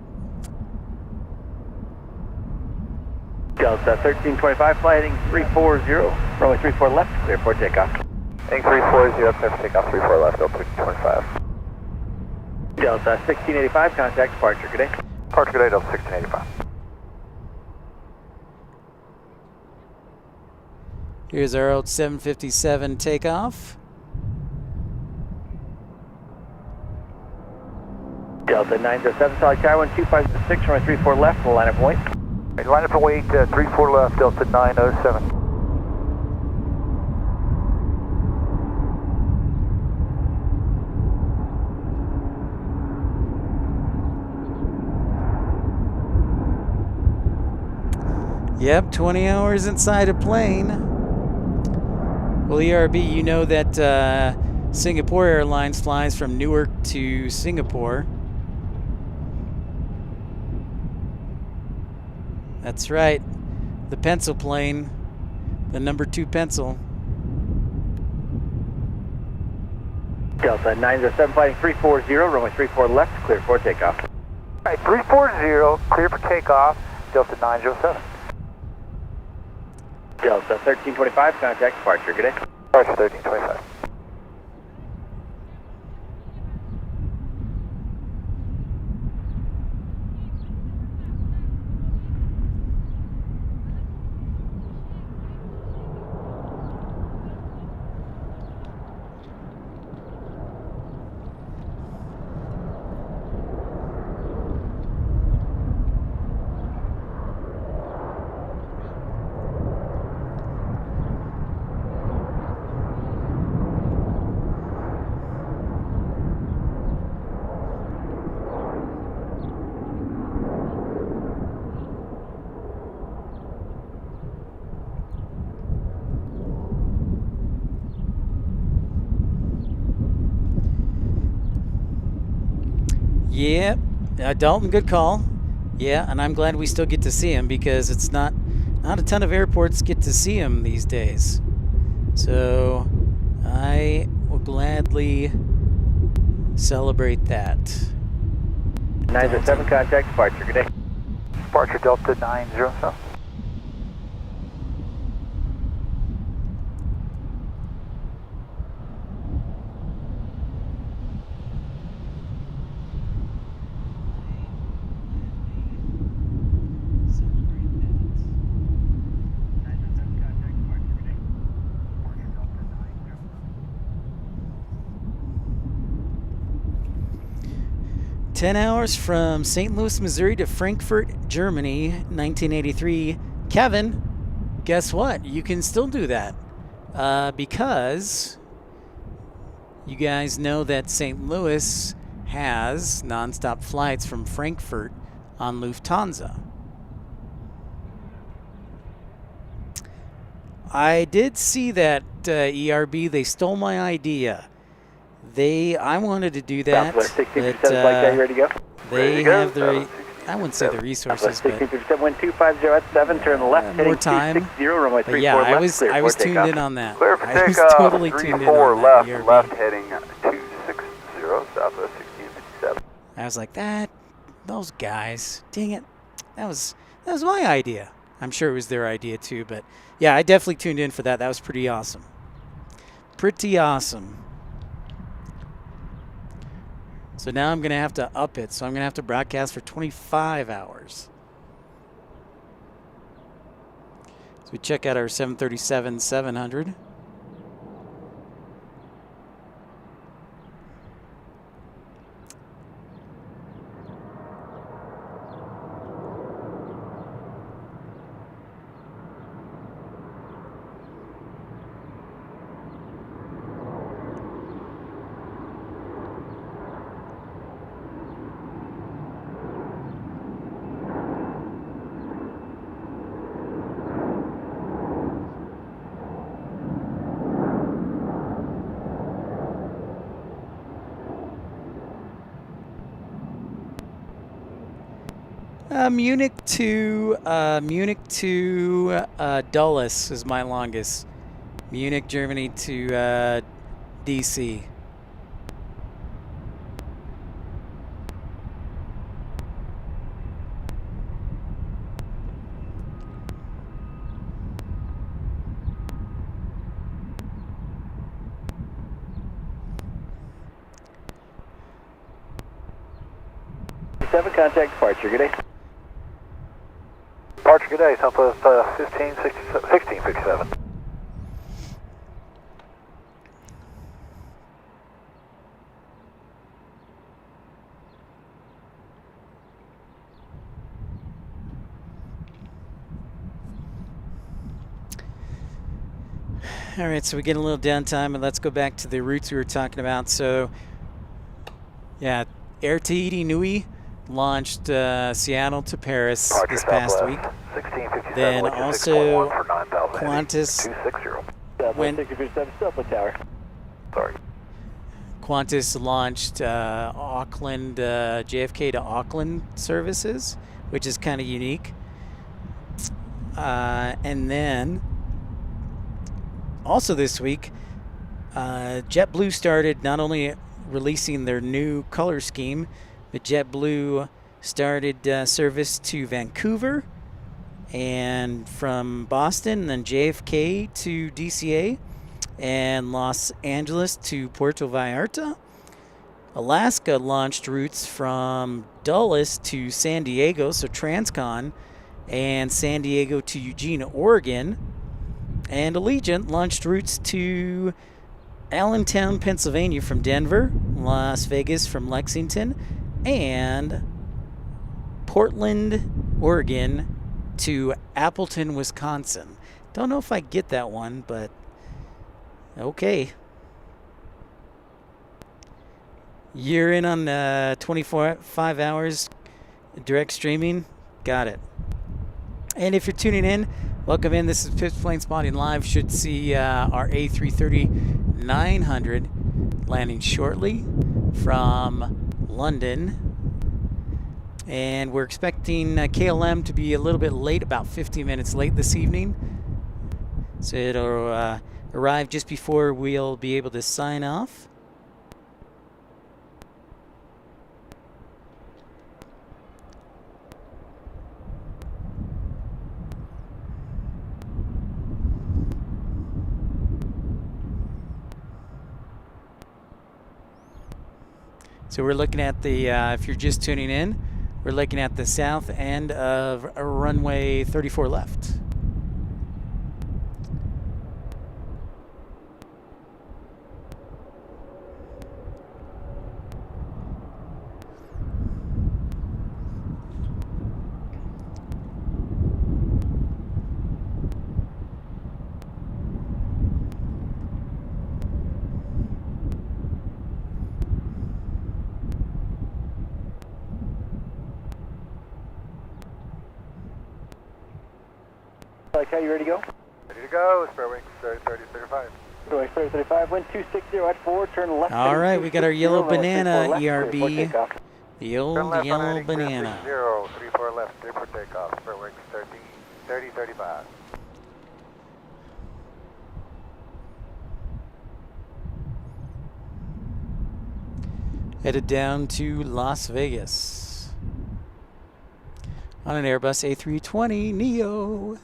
Delta 1325, fly heading 340, runway 34 left, clear for takeoff. Heading 340, clear for takeoff, 34 left, Delta 1625. Delta 1685, contact departure, good day. Departure, good day, Delta 1685. Here's our old 757 takeoff. Delta 907, solid tower, wind 256, runway 34 left, line of point. Right, line up and wait, 34 left, Delta 907. Yep, 20 hours inside a plane. Well, ERB, you know that Singapore Airlines flies from Newark to Singapore. That's right. The pencil plane, the number 2 pencil. Delta 907, flighting 340, runway 34 left, clear for takeoff. All right, 340, clear for takeoff, Delta 907. Delta 1325, contact departure, good day. Departure 1325. Yep, Dalton, good call. Yeah, and I'm glad we still get to see him because it's not a ton of airports get to see him these days. So I will gladly celebrate that. 907 contact departure. Good day. Departure Delta 907. Celebrate that. 907 contact departure. Good day. Departure Delta 907. 10 hours from St. Louis, Missouri to Frankfurt, Germany, 1983. Kevin, guess what? You can still do that because you guys know that St. Louis has nonstop flights from Frankfurt on Lufthansa. I did see that ERB. They stole my idea. I wanted to do that, Southwest 1657 but flight guy, you ready to go? they go. have the, I wouldn't say the resources, Southwest but 1657, wind 250 at 7, turn left, heading more time. 260, runway But 34 yeah, left, I was clear for tuned takeoff. in on that. Clear for I was takeoff. totally tuned in 34 on left, that. ERB. left heading 260, Southwest 1657. I was like, those guys, dang it, that was my idea. I'm sure it was their idea too, but yeah, I definitely tuned in for that. That was pretty awesome. Pretty awesome. So now I'm going to have to up it. So I'm going to have to broadcast for 25 hours. So we check out our 737-700. Munich to Dulles is my longest. Munich, Germany to DC. Contact departure, good day. Departure, good day, Southwest 1657. All right, so we get a little downtime, and let's go back to the routes we were talking about. So, yeah, Air Tahiti Nui launched Seattle to Paris this past week. Then also Qantas went. Sorry. Qantas launched Auckland, JFK to Auckland services, which is kind of unique. And then also this week, JetBlue started not only releasing their new color scheme, but JetBlue started service to Vancouver and from Boston, and then JFK to DCA, and Los Angeles to Puerto Vallarta. Alaska launched routes from Dulles to San Diego, so Transcon, and San Diego to Eugene, Oregon. And Allegiant launched routes to Allentown, Pennsylvania from Denver, Las Vegas from Lexington, and Portland, Oregon to Appleton, Wisconsin. Don't know if I get that one, but okay. You're in on 5 hours direct streaming. Got it. And if you're tuning in, welcome in. This is Planespotting Live. Should see our A330-900 landing shortly from London. And we're expecting KLM to be a little bit late, about 15 minutes late this evening. So it'll arrive just before we'll be able to sign off. So we're looking at the, if you're just tuning in, we're looking at the south end of runway 34 left. SLC, you ready to go? Ready to go. Spare wing 3035. Spare wing 3035, wind 260 at 4, turn left. All right, we got our yellow banana left, ERB. takeoff. The old Turn left on yellow heading clear, banana. 34 left, clear for takeoff. Spare wing 3035. Headed down to Las Vegas on an Airbus A320 Neo.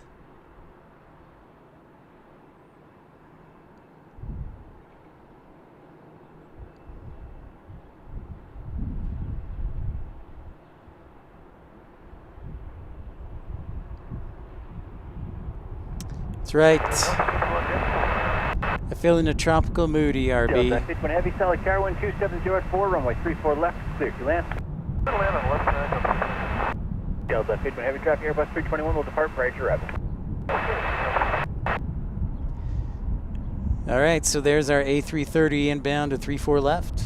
That's right. I feel in a tropical mood, ERB. Delta, pitch one heavy, solid car, wind 270 at 4, runway 34 left, clear to land. Land on the left side. Delta, pitch one heavy traffic, Airbus 321 will depart prior to arrival. All right, so there's our A330 inbound to 34 left.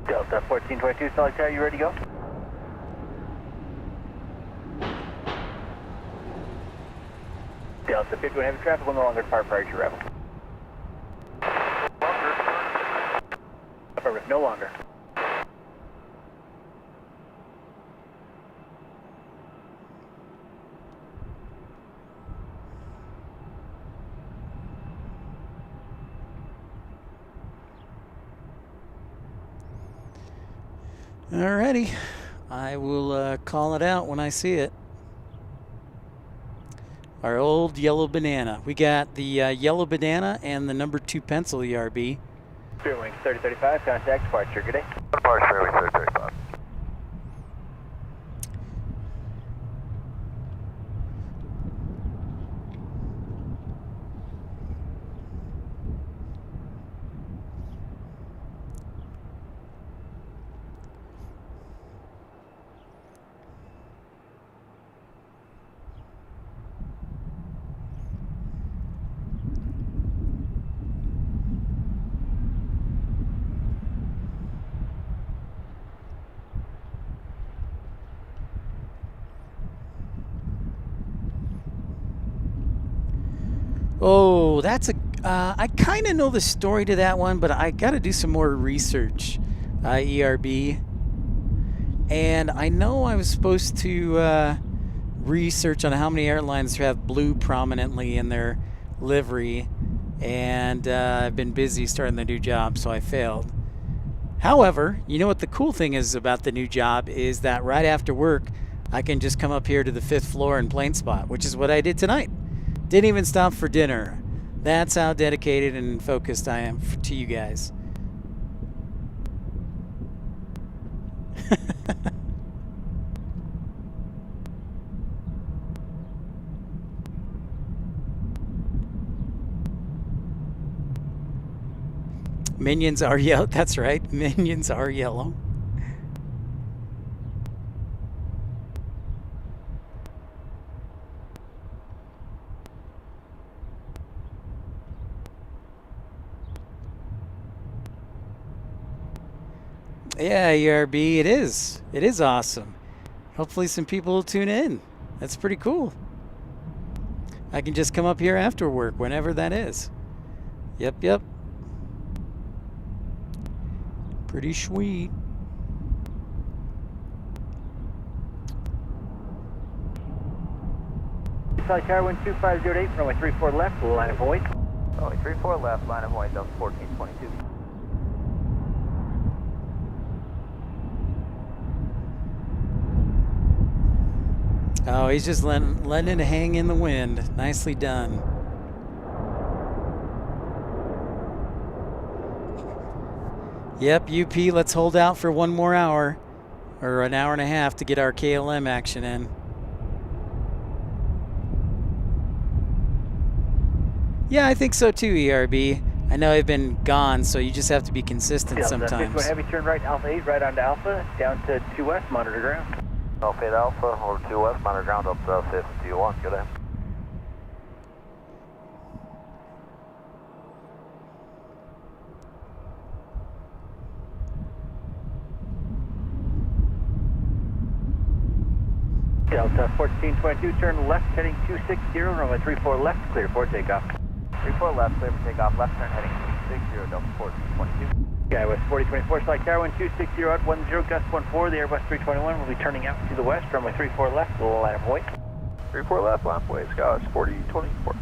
Delta 1422, solid car, you ready to go? Delta 51 heavy traffic will no longer depart prior to arrival. Affirmative, no longer. Alrighty, I will call it out when I see it. Our old yellow banana. We got the yellow banana and the number 2 pencil ERB. Spare wing 3035, contact departure, good day. Departure, spare wing 3035. Oh, that's a. I kind of know the story to that one, but I got to do some more research, ERB. And I know I was supposed to research on how many airlines have blue prominently in their livery, and I've been busy starting the new job, so I failed. However, you know what the cool thing is about the new job is that right after work, I can just come up here to the 5th floor and plane spot, which is what I did tonight. Didn't even stop for dinner. That's how dedicated and focused I am to you guys. Minions are yellow. That's right. Minions are yellow. Yeah, ERB, it is. It is awesome. Hopefully some people will tune in. That's pretty cool. I can just come up here after work, whenever that is. Yep, yep. Pretty sweet. Solid Tower 12508, runway 34 left, line of void. Runway 34 left, line of void, Delta 1422. Oh, he's just letting it hang in the wind. Nicely done. Yep, UP, let's hold out for one more hour, or an hour and a half to get our KLM action in. Yeah, I think so too, ERB. I know I've been gone, so you just have to be consistent sometimes. 51 heavy, turn right, Alpha 8, right onto Alpha, down to 2 West, monitor ground. Alpha 8 Alpha, over 2 West, monitor ground up to 51, good day. Delta 1422, turn left, heading 260, runway 34 left, clear for takeoff. 34 left, clear for takeoff, left turn heading 260, Delta 1422. Skywest 4024, Solid Tower 1260 at 10, gust 14, the Airbus 321 will be turning out to the west, runway 34 left, line of void. 34 left, line of void, Skywest 4024.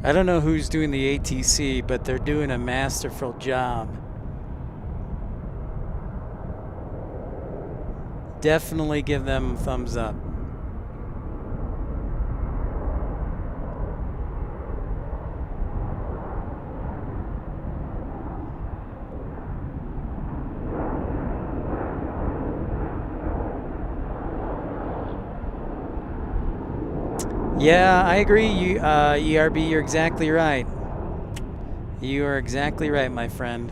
I don't know who's doing the ATC, but they're doing a masterful job. Definitely give them thumbs up. Yeah, I agree. You, ERB, you're exactly right. You are exactly right, my friend.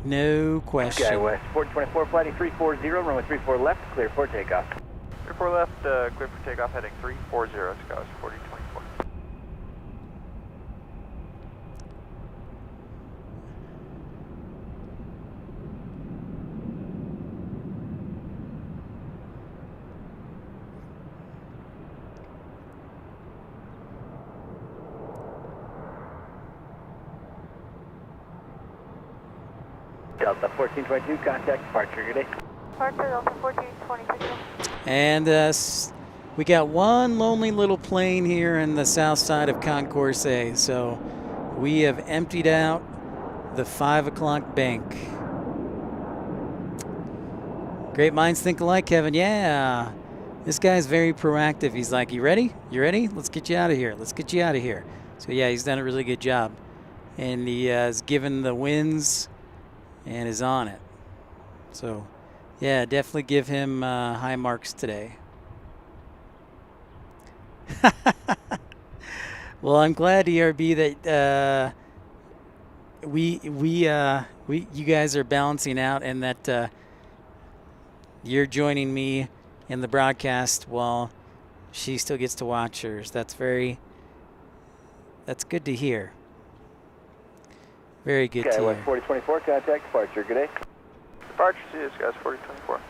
No question. Skywest 424, flighting 340, runway 34 left, clear for takeoff. 34 left, clear for takeoff, heading 340, Skywest 4024. Delta 1422, contact departure, good day. Departure Delta 1422. And we got one lonely little plane here in the south side of Concourse A. So we have emptied out the 5 o'clock bank. Great minds think alike, Kevin. Yeah. This guy's very proactive. He's like, you ready? You ready? Let's get you out of here. Let's get you out of here. So yeah, he's done a really good job. And he has given the wins and is on it. So yeah, definitely give him high marks today. Well, I'm glad, ERB, that you guys are balancing out, and that you're joining me in the broadcast while she still gets to watch hers. That's good to hear. Very good to hear. Skywest 4024, contact departure, good day. Departure, see you, Skywest 4024.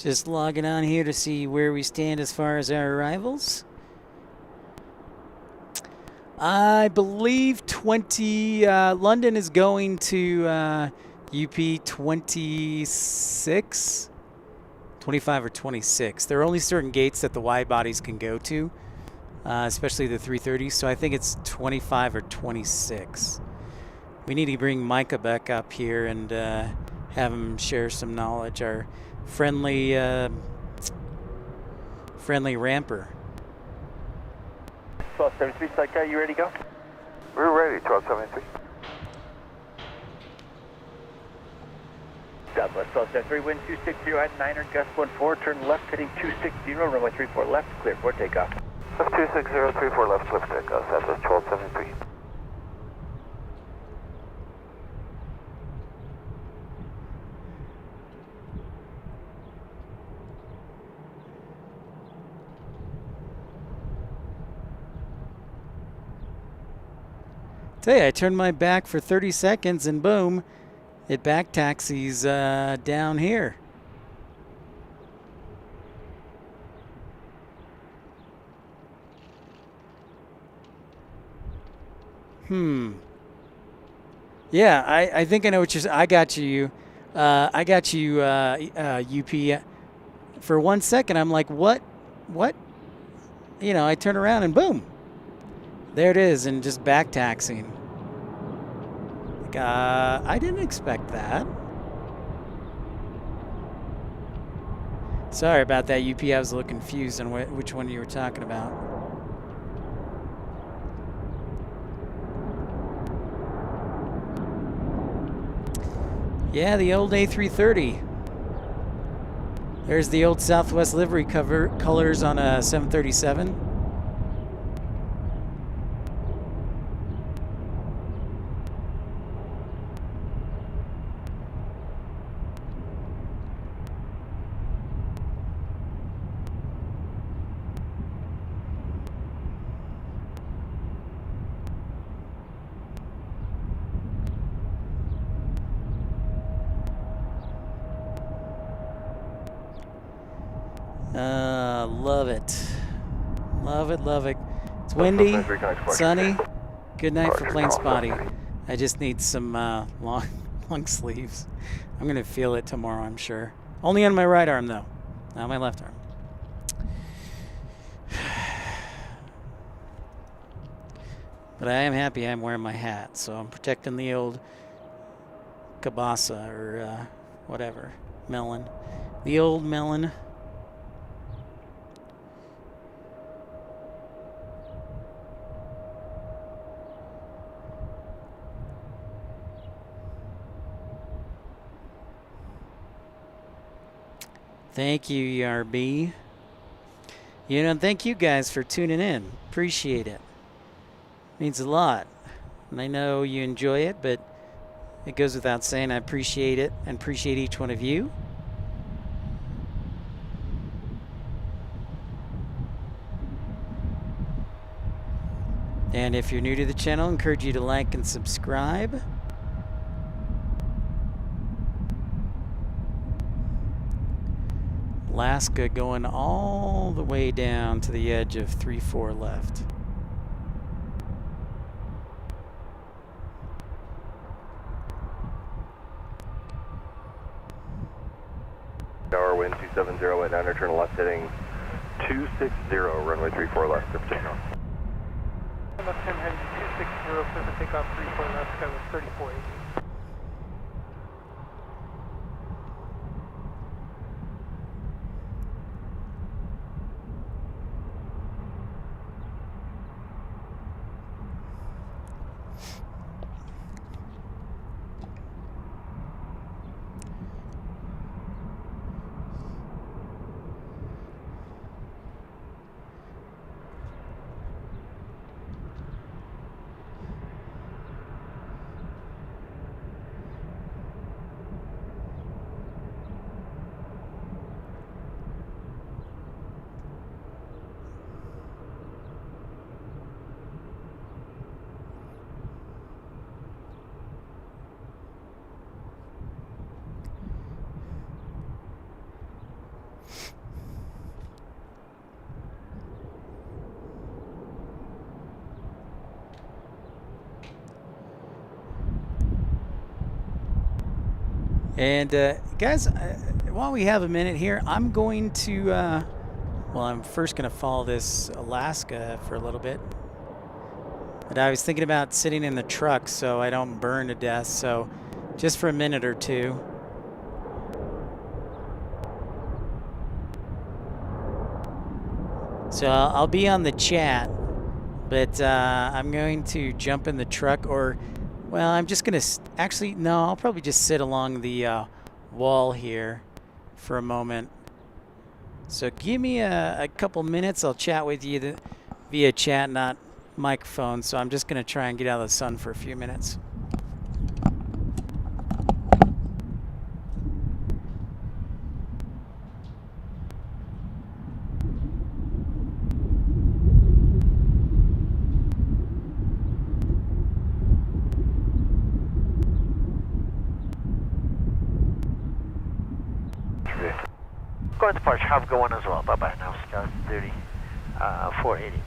Just logging on here to see where we stand as far as our arrivals. I believe London is going to UP 26, 25 or 26. There are only certain gates that the wide bodies can go to, especially the 330s, so I think it's 25 or 26. We need to bring Micah back up here and have him share some knowledge. Our friendly ramper. 1273, Flight Car, you ready to go? We're ready, 1273. Southwest 1273, wind 260 at 9er, gust 14, turn left heading 260, runway 34 left, clear for takeoff. Left 260, 34 left, clear for takeoff, Southwest 1273. Tell you, I turned my back for 30 seconds and boom, it back taxis down here. Yeah, I think I know what you're saying. I got you. UP. For 1 second, I'm like, what? You know, I turn around and boom. There it is, and just back taxiing. Like, I didn't expect that. Sorry about that, UP. I was a little confused on which one you were talking about. Yeah, the old A330. There's the old Southwest livery colors on a 737. Love it. Love it. It's windy, sunny. Good night for Planespotting. I just need some long sleeves. I'm going to feel it tomorrow, I'm sure. Only on my right arm, though. Not my left arm. But I am happy I'm wearing my hat, so I'm protecting the old kielbasa or whatever. Melon. The old melon. Thank you, ERB. You know, thank you guys for tuning in. Appreciate it. Means a lot. And I know you enjoy it, but it goes without saying I appreciate it and appreciate each one of you. And if you're new to the channel, I encourage you to like and subscribe. Alaska going all the way down to the edge of 3-4 left. Tower wind 270 at 9er, turn left heading 260, runway 34 left, clear for takeoff. Left 10 heading 260, clear for takeoff 34 left, sky was 3480. And guys, while we have a minute here, I'm going to, well, I'm first going to follow this Alaska for a little bit. But I was thinking about sitting in the truck so I don't burn to death. So just for a minute or two. So I'll be on the chat, but I'm going to jump in the truck, or, well, I'm just going to, actually, no, I'll probably just sit along the wall here for a moment. So give me a couple minutes. I'll chat with you via chat, not microphone. So I'm just going to try and get out of the sun for a few minutes. Going to departure, have a good one as well. Bye-bye now, Scout Duty 480.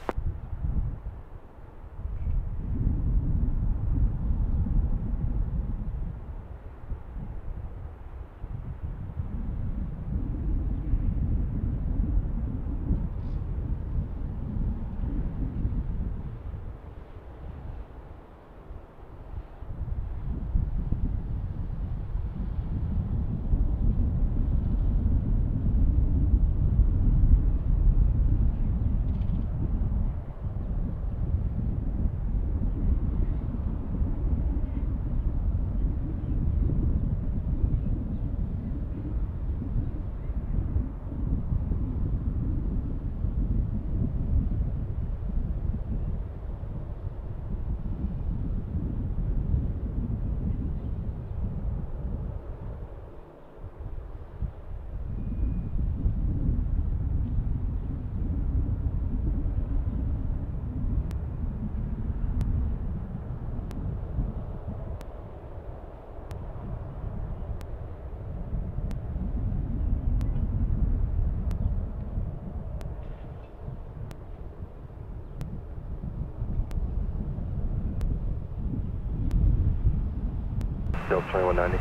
Still 2190.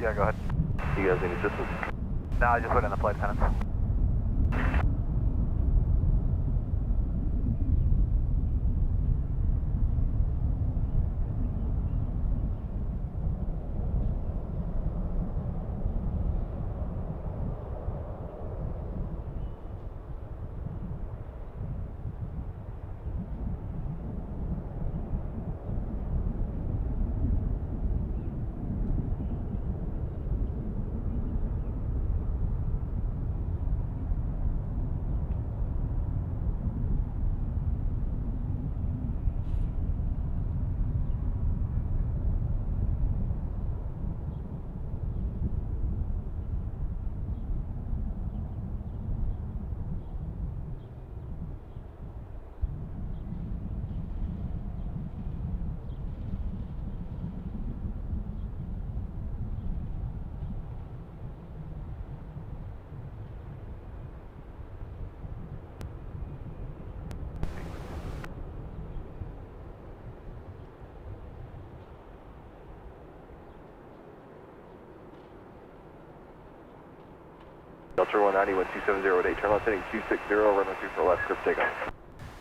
Yeah, go ahead. You guys need assistance? No, I just put in the flight attendants. Delta 190, 12708, turn left heading 260, runway 34 left, script takeoff.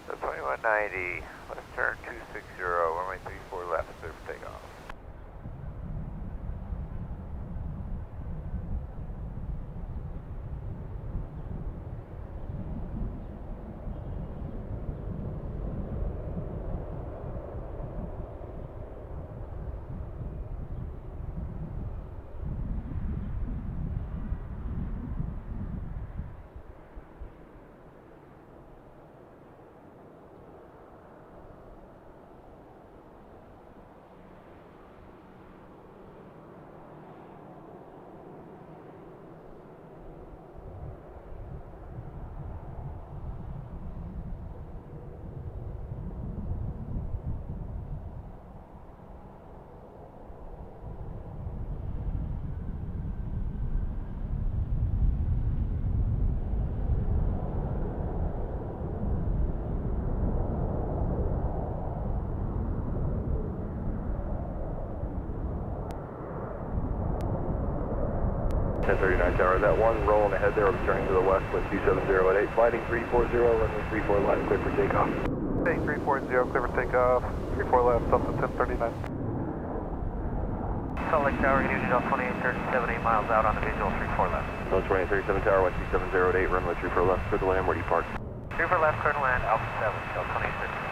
So 2190, let's turn 260, runway 34 left, clear for takeoff. 1039 tower, that one rolling ahead there, will be turning to the west, wind 270 at 8, sliding 340, runway 34 left, clear for takeoff. Heading 340, clear for takeoff, 34 left, up to 1039. Salt Lake Tower, unit off 2837, 8 miles out on the visual, 34 left. No, 2837 tower, wind 270 at 8, runway 34 left, clear to land, where do you park? 34 left, clear to land, Alpha 7, Shell 2830.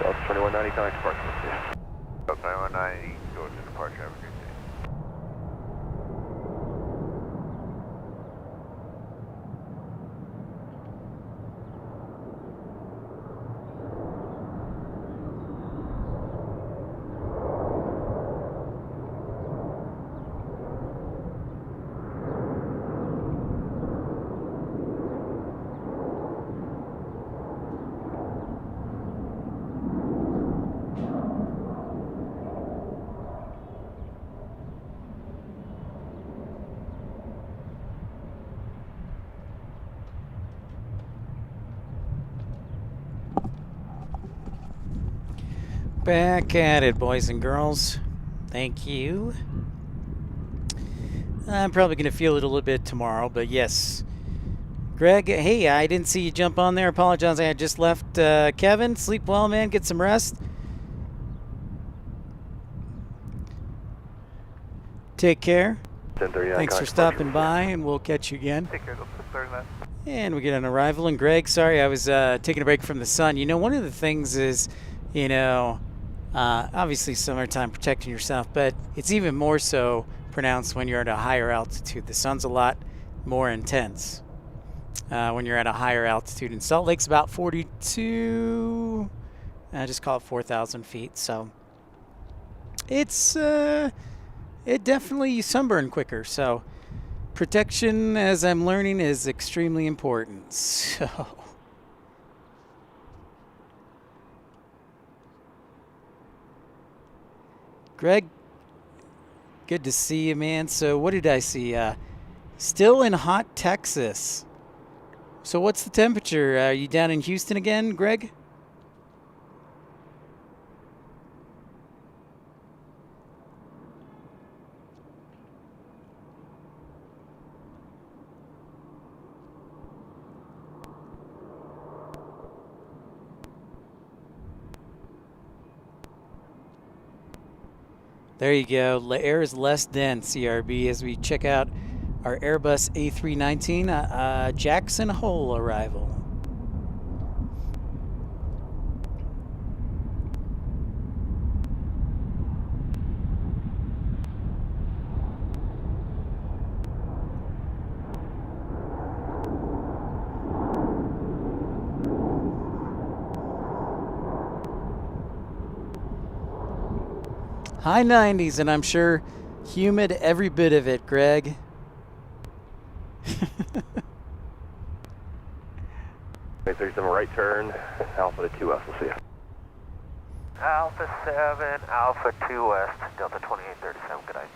Delta 2190, connect departure. Delta 2190, go to departure, have a great day. Back at it, boys and girls. Thank you. I'm probably going to feel it a little bit tomorrow, but yes. Greg, hey, I didn't see you jump on there. Apologize, I had just left. Kevin, sleep well, man. Get some rest. Take care. 1039, Thanks for stopping by, and we'll catch you again. Take care, Delta 1039. And we get an arrival. And Greg, sorry, I was taking a break from the sun. You know, one of the things is, you know, obviously summertime protecting yourself, but it's even more so pronounced when you're at a higher altitude. The sun's a lot more intense when you're at a higher altitude. And Salt Lake's about 42, I just call it 4,000 feet. So it's, it definitely, you sunburn quicker. So protection, as I'm learning, is extremely important. So. Greg, good to see you, man. So what did I see? Still in hot Texas. So what's the temperature? Are you down in Houston again, Greg? There you go. The air is less dense, CRB, as we check out our Airbus A319 Jackson Hole arrival. High 90s, and I'm sure humid every bit of it, Greg. There's some right turn, Alpha to 2 West, we'll see you. Alpha 7, Alpha 2 West, Delta 2837, good night.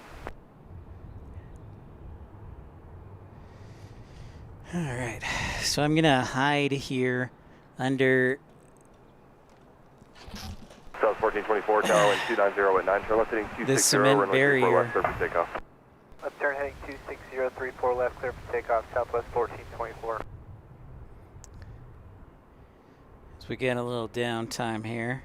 All right, so I'm gonna hide here under South 1424, tower wind 290 at 9, turn left heading 260, this cement runway 34 barrier. left, clear for takeoff. Left turn heading 26034 left, clear for takeoff, Southwest 1424. So we get a little downtime here.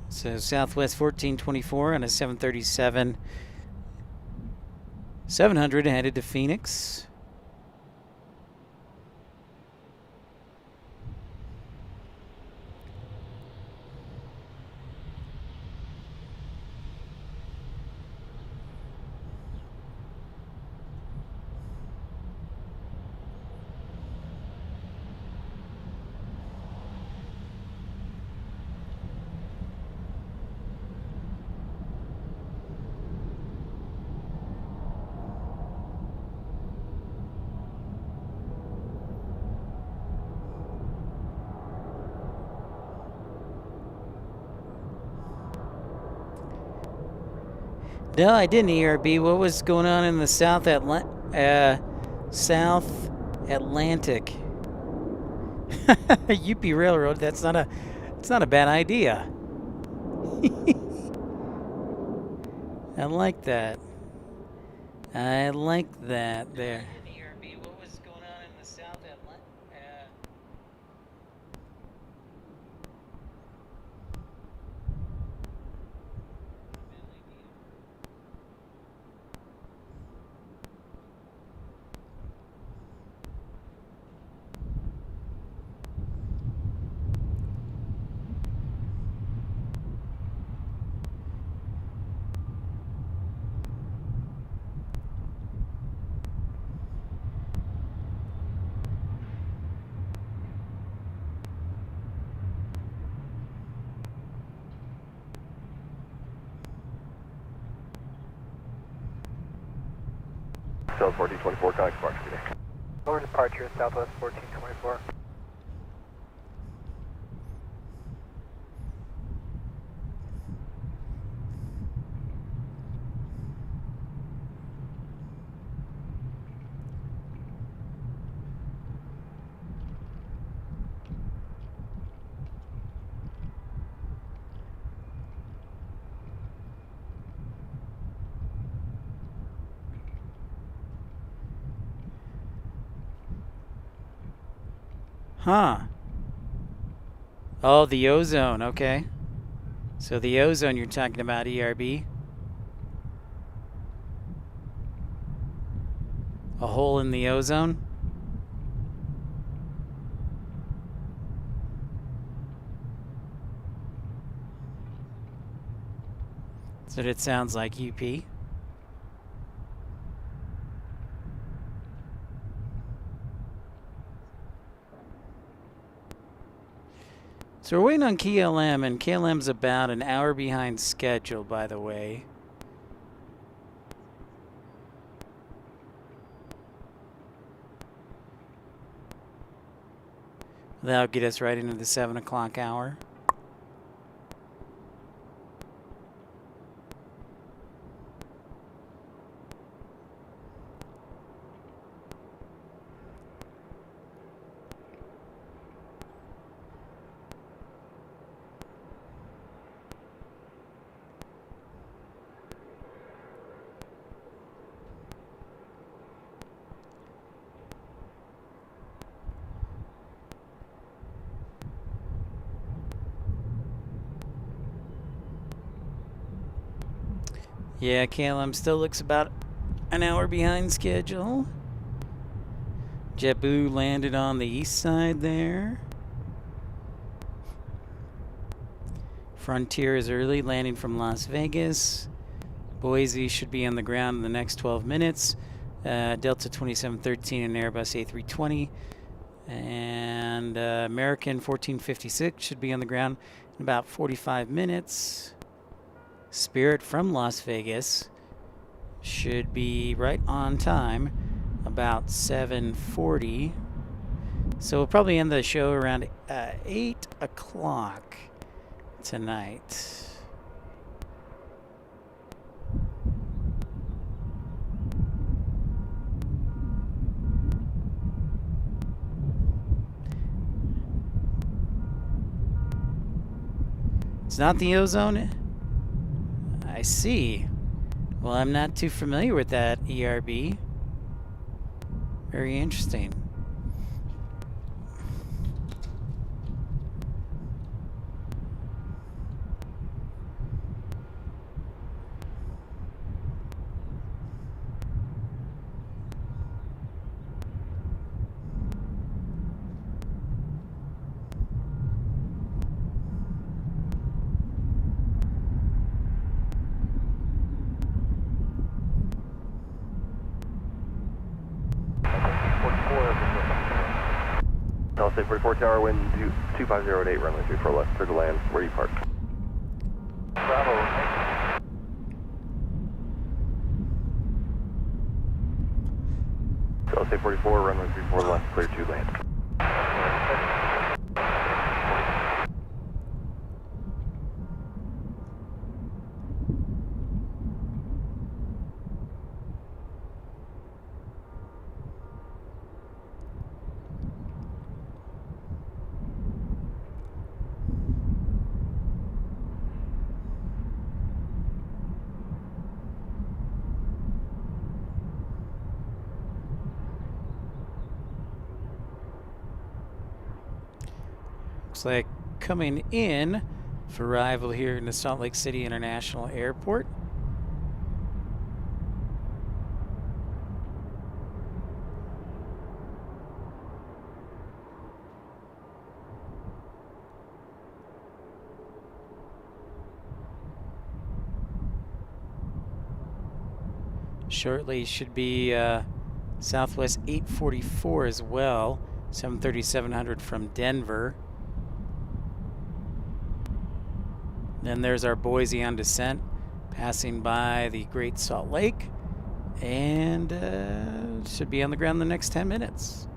So Southwest 1424 on a 737 700 headed to Phoenix. No, I didn't, ERB. What was going on in the South Atlantic? UP Railroad. It's not a bad idea. I like that. I like that there. ERB, what was going on in the South Atlantic? South 1424, connect departure today. Lower departure, Southwest 1424. Huh. Oh, the ozone. Okay. So the ozone you're talking about, ERB. A hole in the ozone? That's what it sounds like, UP. So we're waiting on KLM, and KLM's about an hour behind schedule, by the way. That'll get us right into the 7 o'clock hour. Yeah, KLM still looks about an hour behind schedule. JetBlue landed on the east side there. Frontier is early, landing from Las Vegas. Boise should be on the ground in the next 12 minutes. Delta 2713 and Airbus A320. And American 1456 should be on the ground in about 45 minutes. Spirit from Las Vegas should be right on time, about 7:40. So we'll probably end the show around 8 o'clock tonight. It's not the ozone? I see. Well, I'm not too familiar with that, ERB. Very interesting. State 44 Tower, wind 2508, runway 34 left, clear to land. Where you park? Bravo. State 44, runway 34 left, clear to land. Looks like coming in for arrival here in the Salt Lake City International Airport. Shortly should be Southwest 844 as well, 73700 from Denver. Then there's our Boise on descent, passing by the Great Salt Lake, and should be on the ground in the next 10 minutes.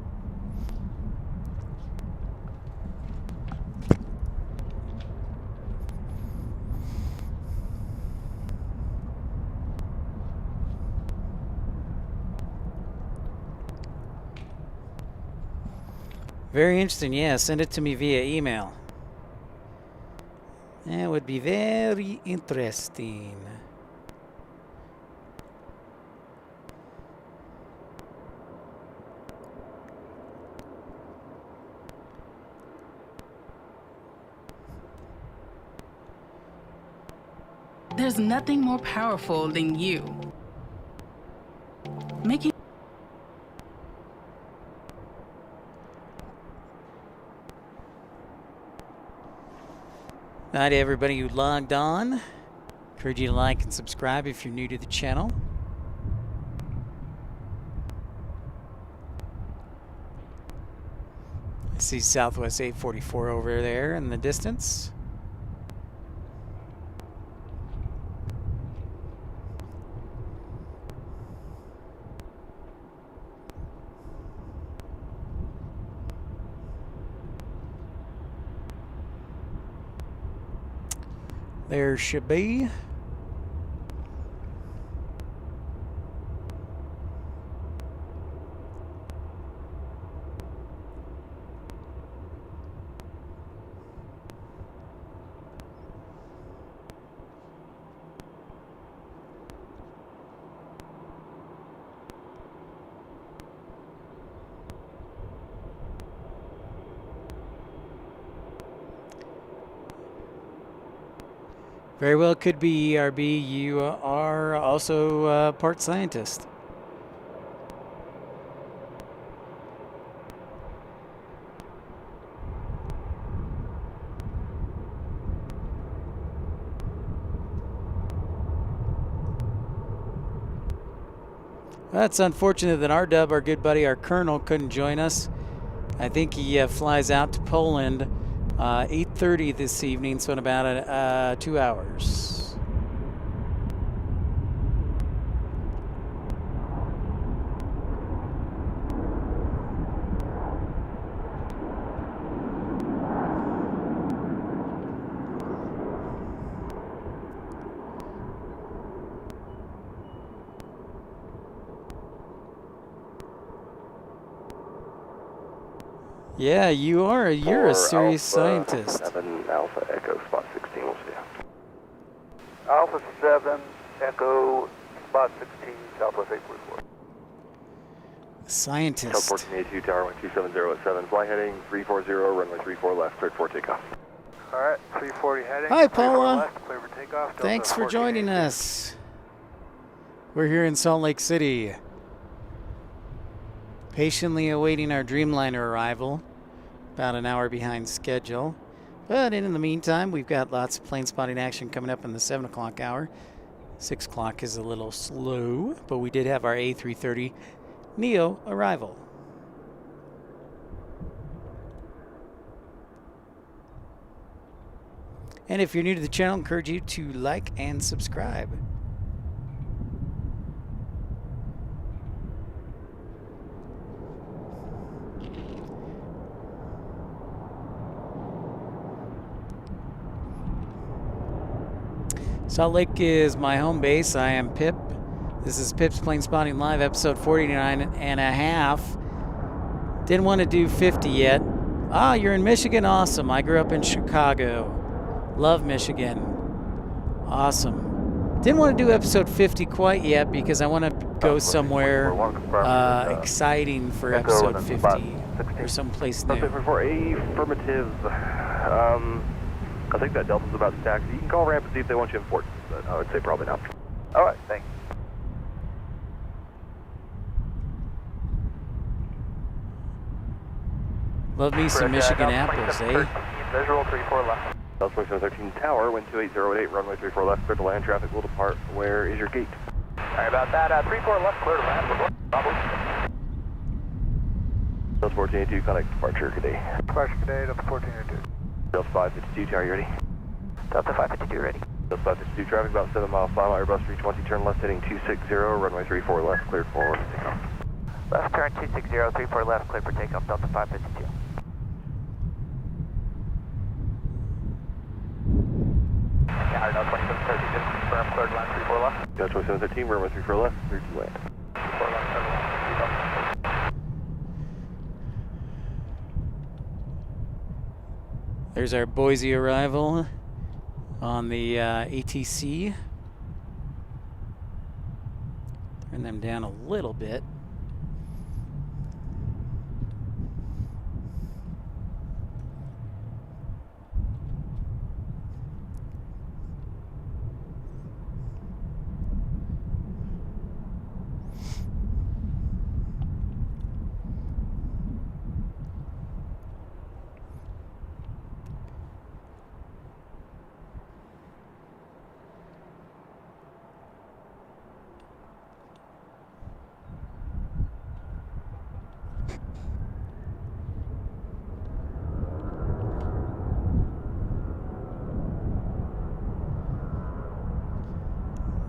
Very interesting, yeah. Send it to me via email. That would be very interesting. There's nothing more powerful than you. Making Hi to everybody who logged on. Encourage you to like and subscribe if you're new to the channel. I see Southwest 844 over there in the distance. There should be. Very well could be ERB. You are also part scientist. That's unfortunate that our dub, our good buddy, our colonel, couldn't join us. I think he flies out to Poland 8:30 this evening, so in about 2 hours. Yeah, you are. You're a serious scientist. 7 Alpha Echo Spot 16, we'll see you. Alpha 7 Echo Spot 16 Southwest 844. Scientist. South 1482 Tower 127 at 7. Fly heading 340, runway 34 left, cleared for takeoff. Alright, 340 heading. Hi, Paula. Left, clear for takeoff. Delta Thanks for 1482. joining us. We're here in Salt Lake City, patiently awaiting our Dreamliner arrival, about an hour behind schedule. But in the meantime, we've got lots of plane spotting action coming up in the 7 o'clock hour. 6 o'clock is a little slow, but we did have our A330 Neo arrival. And if you're new to the channel, I encourage you to like and subscribe. Salt Lake is my home base. I am Pip. This is Pip's Plane Spotting Live, episode 49 and a half. Didn't want to do 50 yet. Ah, you're in Michigan? Awesome. I grew up in Chicago. Love Michigan. Awesome. Didn't want to do episode 50 quite yet because I want to go somewhere exciting for episode 50. or someplace That's new? it for affirmative. I think that Delta's about to taxi. You can call ramp and see if they want you in port, but I would say probably not. All right, thanks. Love me some Michigan apples, eh? Visual 34 left. Delta 2713 Tower, wind 28008, runway 34 left, clear to land. Traffic will depart. Where is your gate? Sorry about that. 34 left, clear to land. Delta 1482, connect departure, good day. Departure today, Delta 1402. Delta 552, Tower, you ready? Delta 552 ready. Delta 552, traffic about 7 miles, final Airbus 320, turn left heading 260, runway 34 left, cleared forward, takeoff. Left turn 260, 34 left, clear for takeoff, Delta 552. Yeah, no, 2713, just confirm, clear to land, 34 left. Delta 2713, runway 34 left, clear to land. 34 left, clear to land. There's our Boise arrival on the ATC. Turn them down a little bit.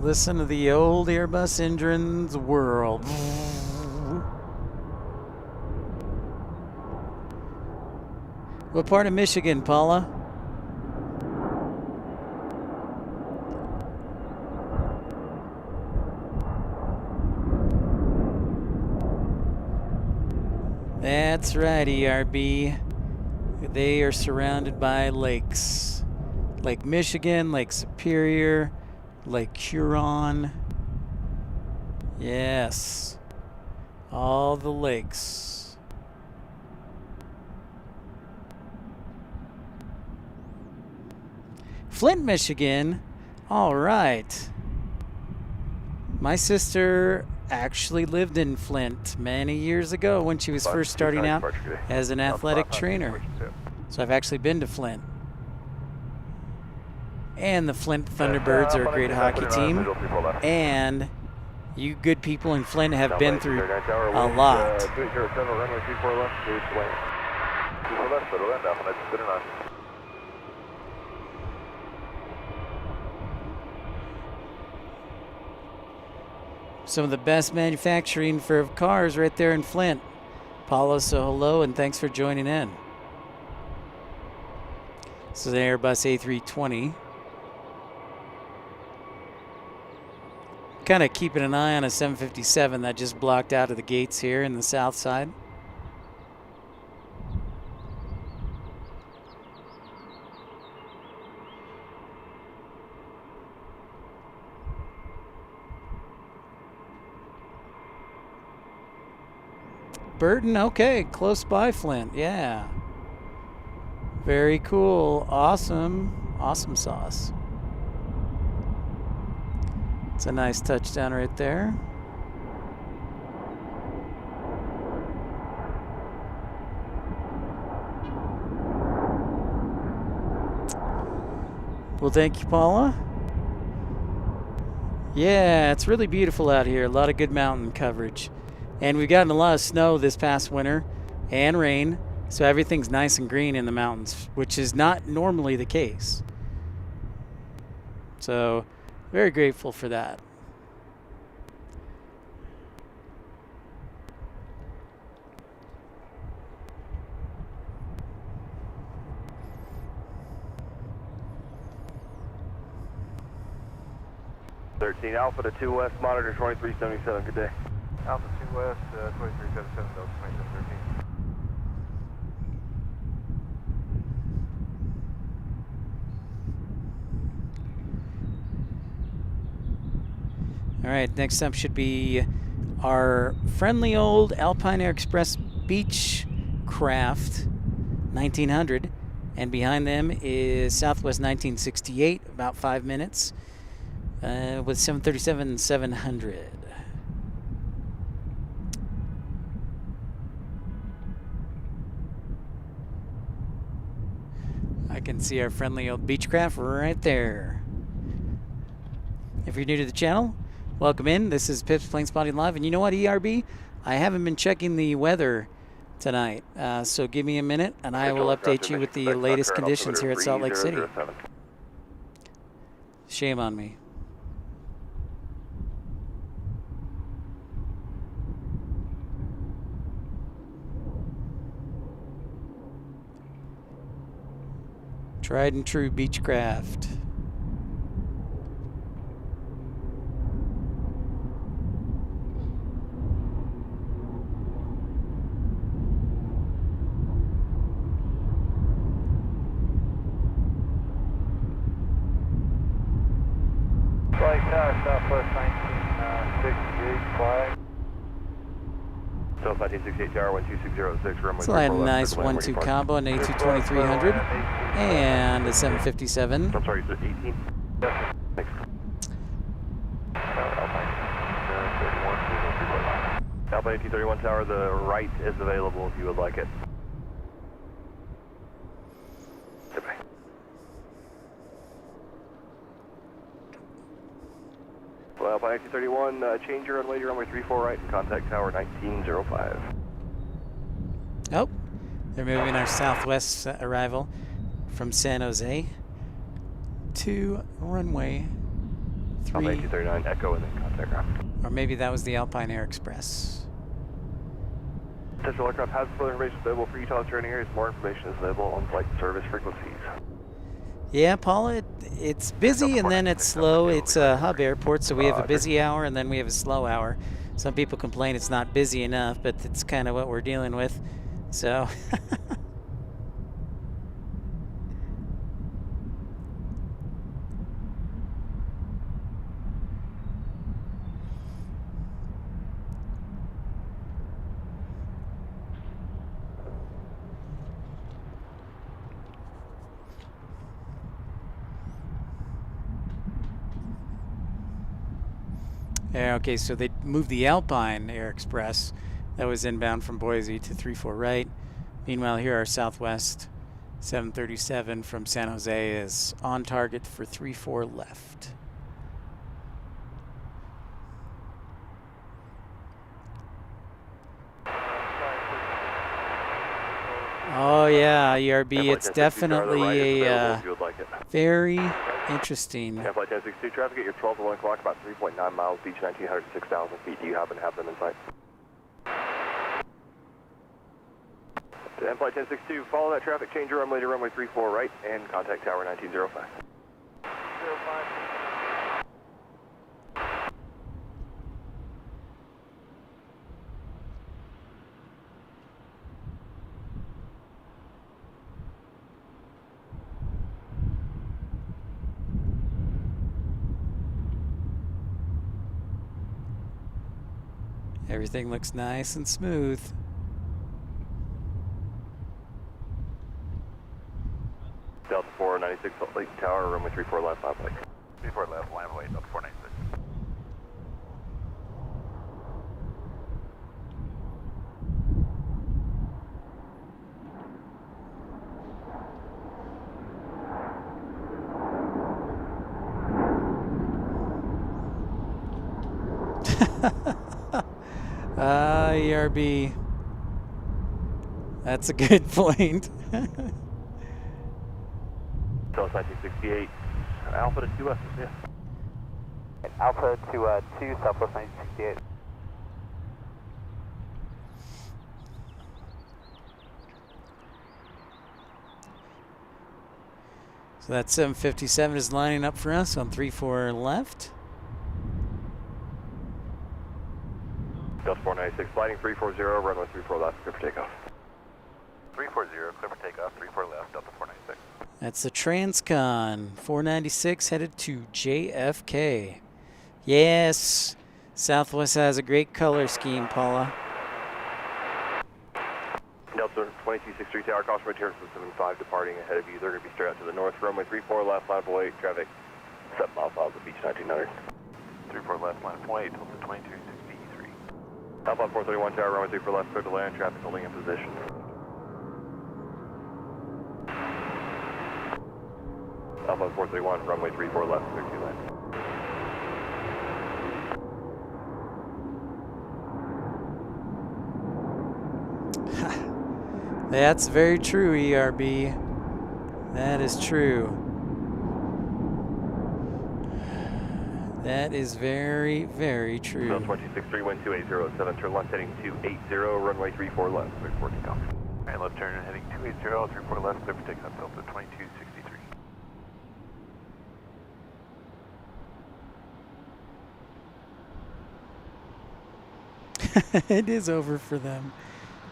Listen to the old Airbus engines whirl. What part of Michigan, Paula? That's right, ERB. They are surrounded by lakes. Lake Michigan, Lake Superior, Lake Huron. Yes. All the lakes. Flint, Michigan. All right. My sister actually lived in Flint many years ago when she was first starting out as an athletic trainer. So I've actually been to Flint. And the Flint Thunderbirds are a great hockey team. And you good people in Flint have been through a lot. Some of the best manufacturing for cars right there in Flint. Paulo, so hello and thanks for joining in. This is an Airbus A320. Kind of keeping an eye on a 757 that just blocked out of the gates here in the south side. Burton, okay, close by Flint, yeah. Very cool, awesome, awesome sauce. It's a nice touchdown right there. Well, thank you, Paula. Yeah, it's really beautiful out here. A lot of good mountain coverage. And we've gotten a lot of snow this past winter and rain, so everything's nice and green in the mountains, which is not normally the case. So, very grateful for that. Alpha to 2 West, monitor 2377, good day. Alpha 2 West, 2377, Delta 2713. All right, next up should be our friendly old Alpine Air Express Beach Aircraft 1900, and behind them is Southwest 1968, about 5 minutes, with 737-700. I can see our friendly old Beechcraft right there. If you're new to the channel, welcome in. This is Pips Planespotting Live, and you know what, ERB? I haven't been checking the weather tonight, so give me a minute, and I will update you with the latest conditions here at Salt Lake City. Shame on me. Tried and true Beechcraft. Flight Tower, Southwest 1968, flag. South 1968 Tower, 12606, runway. So I had a nice 1-2 combo, an A22300, and a 757. I'm sorry, is it 18? Yes. Thanks. Alpine 1831 Tower, the right is available if you would like it. Goodbye. Well, Alpine 1831, change your runway to runway 34 right and contact Tower 1905. Oh, they're moving our Southwest arrival from San Jose to runway 3. Alpine 1839, Echo, and then contact ground. Or maybe that was the Alpine Air Express. Potential aircraft has further information available for Utah training areas. More information is available on flight service frequencies. Yeah, Paula, it's busy and then it's slow. It's a hub airport, so we have a busy hour and then we have a slow hour. Some people complain it's not busy enough, but it's kind of what we're dealing with. So... Yeah, okay, so they moved the Alpine Air Express that was inbound from Boise to 34 right. Meanwhile, here our Southwest 737 from San Jose is on target for 34 left. Oh yeah, ERB, it's definitely a very interesting. Yeah, Flight 1062 traffic at your 12 to 1 o'clock, about 3.9 miles beach, 1900 to 6,000 feet. Do you happen to have them in sight? And Flight 1062, follow that traffic, change your runway to runway 34 right, and contact Tower 1905. 05. Everything looks nice and smooth. Delta 496 Salt Lake Tower, runway 34 left, Land Lake. 34 left, land away, Delta 496. ERB. That's a good point. Delta 1968, Alpha to 2 West, yeah. Alpha to 2, Southwest 1968. So that 757 is lining up for us on 34 left. Delta 496, sliding 340, runway 34 left, clear for takeoff. 340, clear for takeoff, 34 left, Delta 496. That's the Transcon 496 headed to JFK. Yes, Southwest has a great color scheme, Paula. Delta runway 263 tower, caution material system and 5 departing ahead of you. They're going to be straight out to the north, runway 34 left, line 8, traffic 7 miles south of beach 1900. 34 left, line 8, hold to 2263. Alpha 431 tower, runway 34 left, clear to land, traffic holding in position. Alpha 431, runway 34 left, clear to land. That's very true, ERB. That is true. That is very, very true. 263, wind 280, 7 turn left heading 280, runway 34 left, clear for takeoff. Alright, left turn heading 280, 34 left, clear for takeoff, Delta 2263. It is over for them.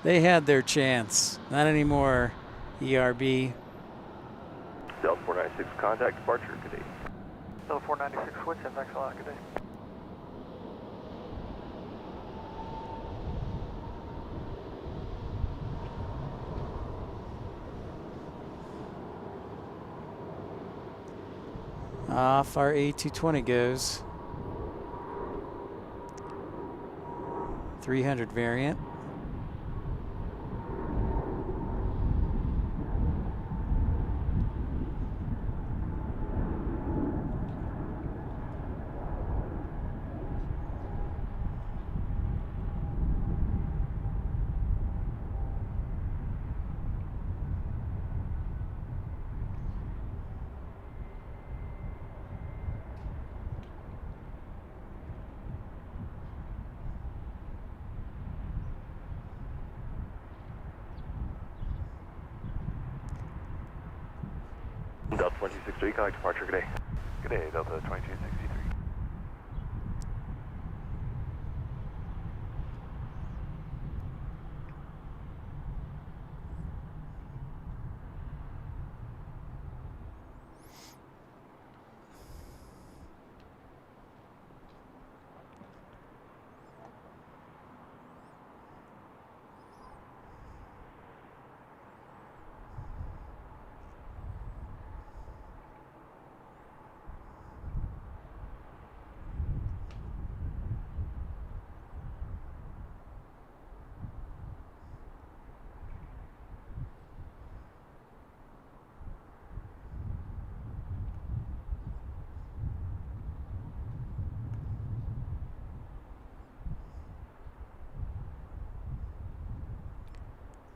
They had their chance. Not anymore, ERB. Delta 496, contact departure, good day. Delta 496, switch and next line, good day. Off our A220 goes. 300 variant. Delta 2263, contact departure, good day. Good day, Delta 2263.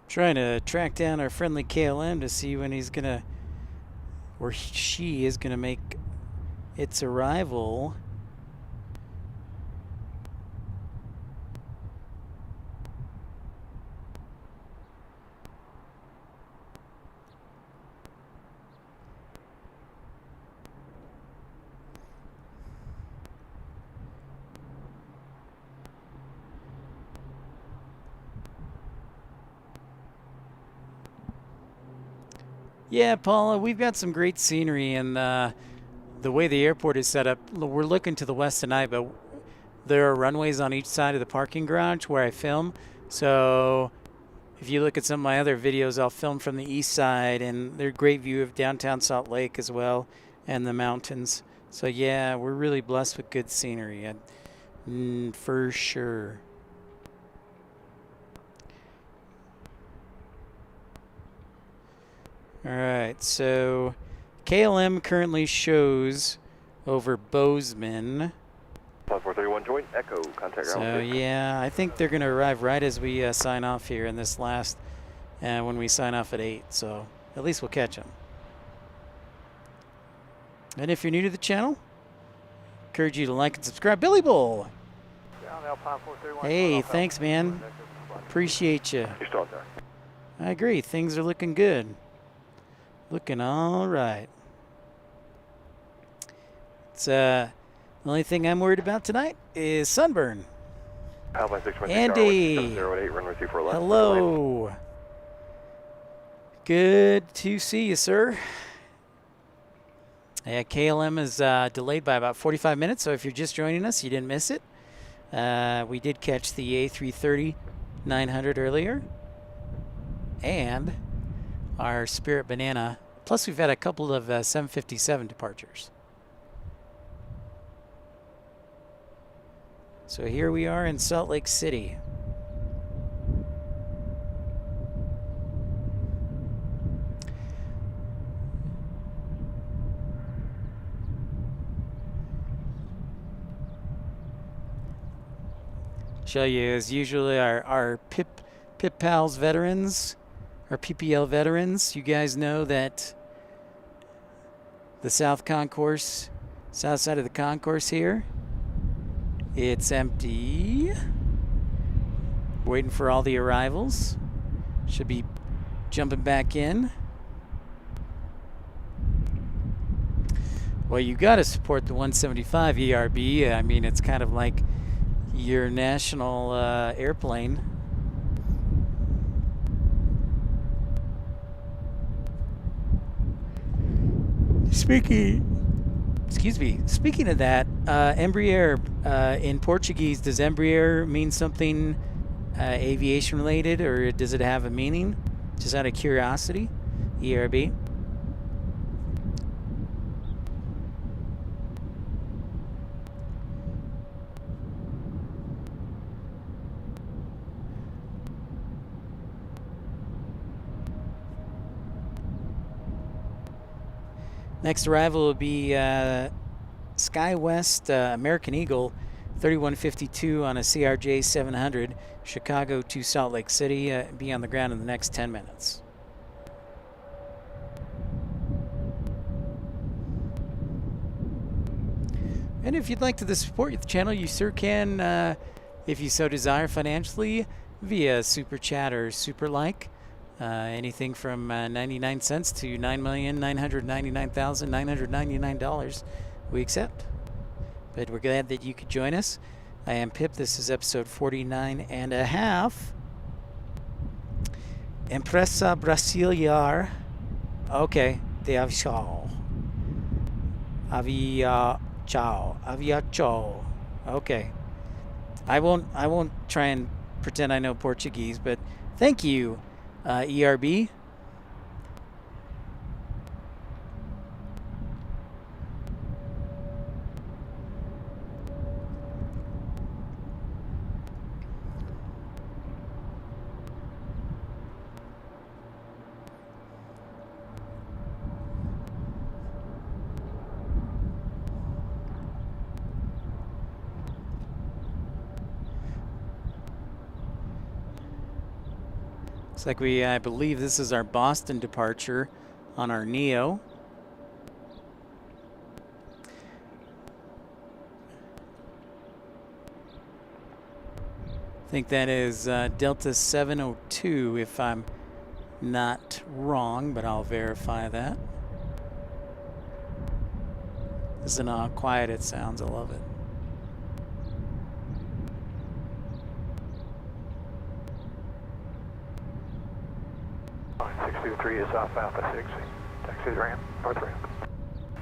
Trying to track down our friendly KLM to see when he's gonna, or she is gonna make its arrival. Yeah, Paula, we've got some great scenery, and the way the airport is set up, we're looking to the west tonight, but there are runways on each side of the parking garage where I film. So if you look at some of my other videos, I'll film from the east side, and they're a great view of downtown Salt Lake as well, and the mountains. So yeah, we're really blessed with good scenery, for sure. All right, so KLM currently shows over Bozeman. 431 joint, echo, contact ground. So yeah, I think they're going to arrive right as we sign off here in this last, when we sign off at 8. So at least we'll catch them. And if you're new to the channel, encourage you to like and subscribe. Billy Bull. Down Alpine 431. Hey, thanks, man. Appreciate you. You're still out there. I agree. Things are looking good. Looking all right. It's the only thing I'm worried about tonight is sunburn. Alpine 616 Andy. 708, runway 34 left. Hello. Good to see you, sir. Yeah, KLM is delayed by about 45 minutes, so if you're just joining us, you didn't miss it. We did catch the A330-900 earlier. and our Spirit Banana. Plus, we've had a couple of 757 departures. So here we are in Salt Lake City. Show you as usually our Pip Pals veterans, our PPL veterans. You guys know that the south side of the concourse here, it's empty. Waiting for all the arrivals. Should be jumping back in. Well, you got to support the 175 ERB. I mean, it's kind of like your national airplane. Speaking of that, Embraer, in Portuguese, does Embraer mean something aviation related, or does it have a meaning? Just out of curiosity, ERB. Next arrival will be SkyWest American Eagle 3152 on a CRJ 700, Chicago to Salt Lake City. Be on the ground in the next 10 minutes. And if you'd like to support the channel, you sure can, if you so desire, financially via Super Chat or Super Like. Anything from 99 cents to $9,999,999 we accept. But we're glad that you could join us. I am Pip. This is episode 49 and a half. Empresa Brasileira. Okay. De avião. Aviação. Okay. I won't try and pretend I know Portuguese, but thank you. ERB. Looks like I believe this is our Boston departure on our Neo. I think that is Delta 702 if I'm not wrong, but I'll verify that. Listen how quiet it sounds. I love it. Is off Alpha 6, taxi ramp, north ramp.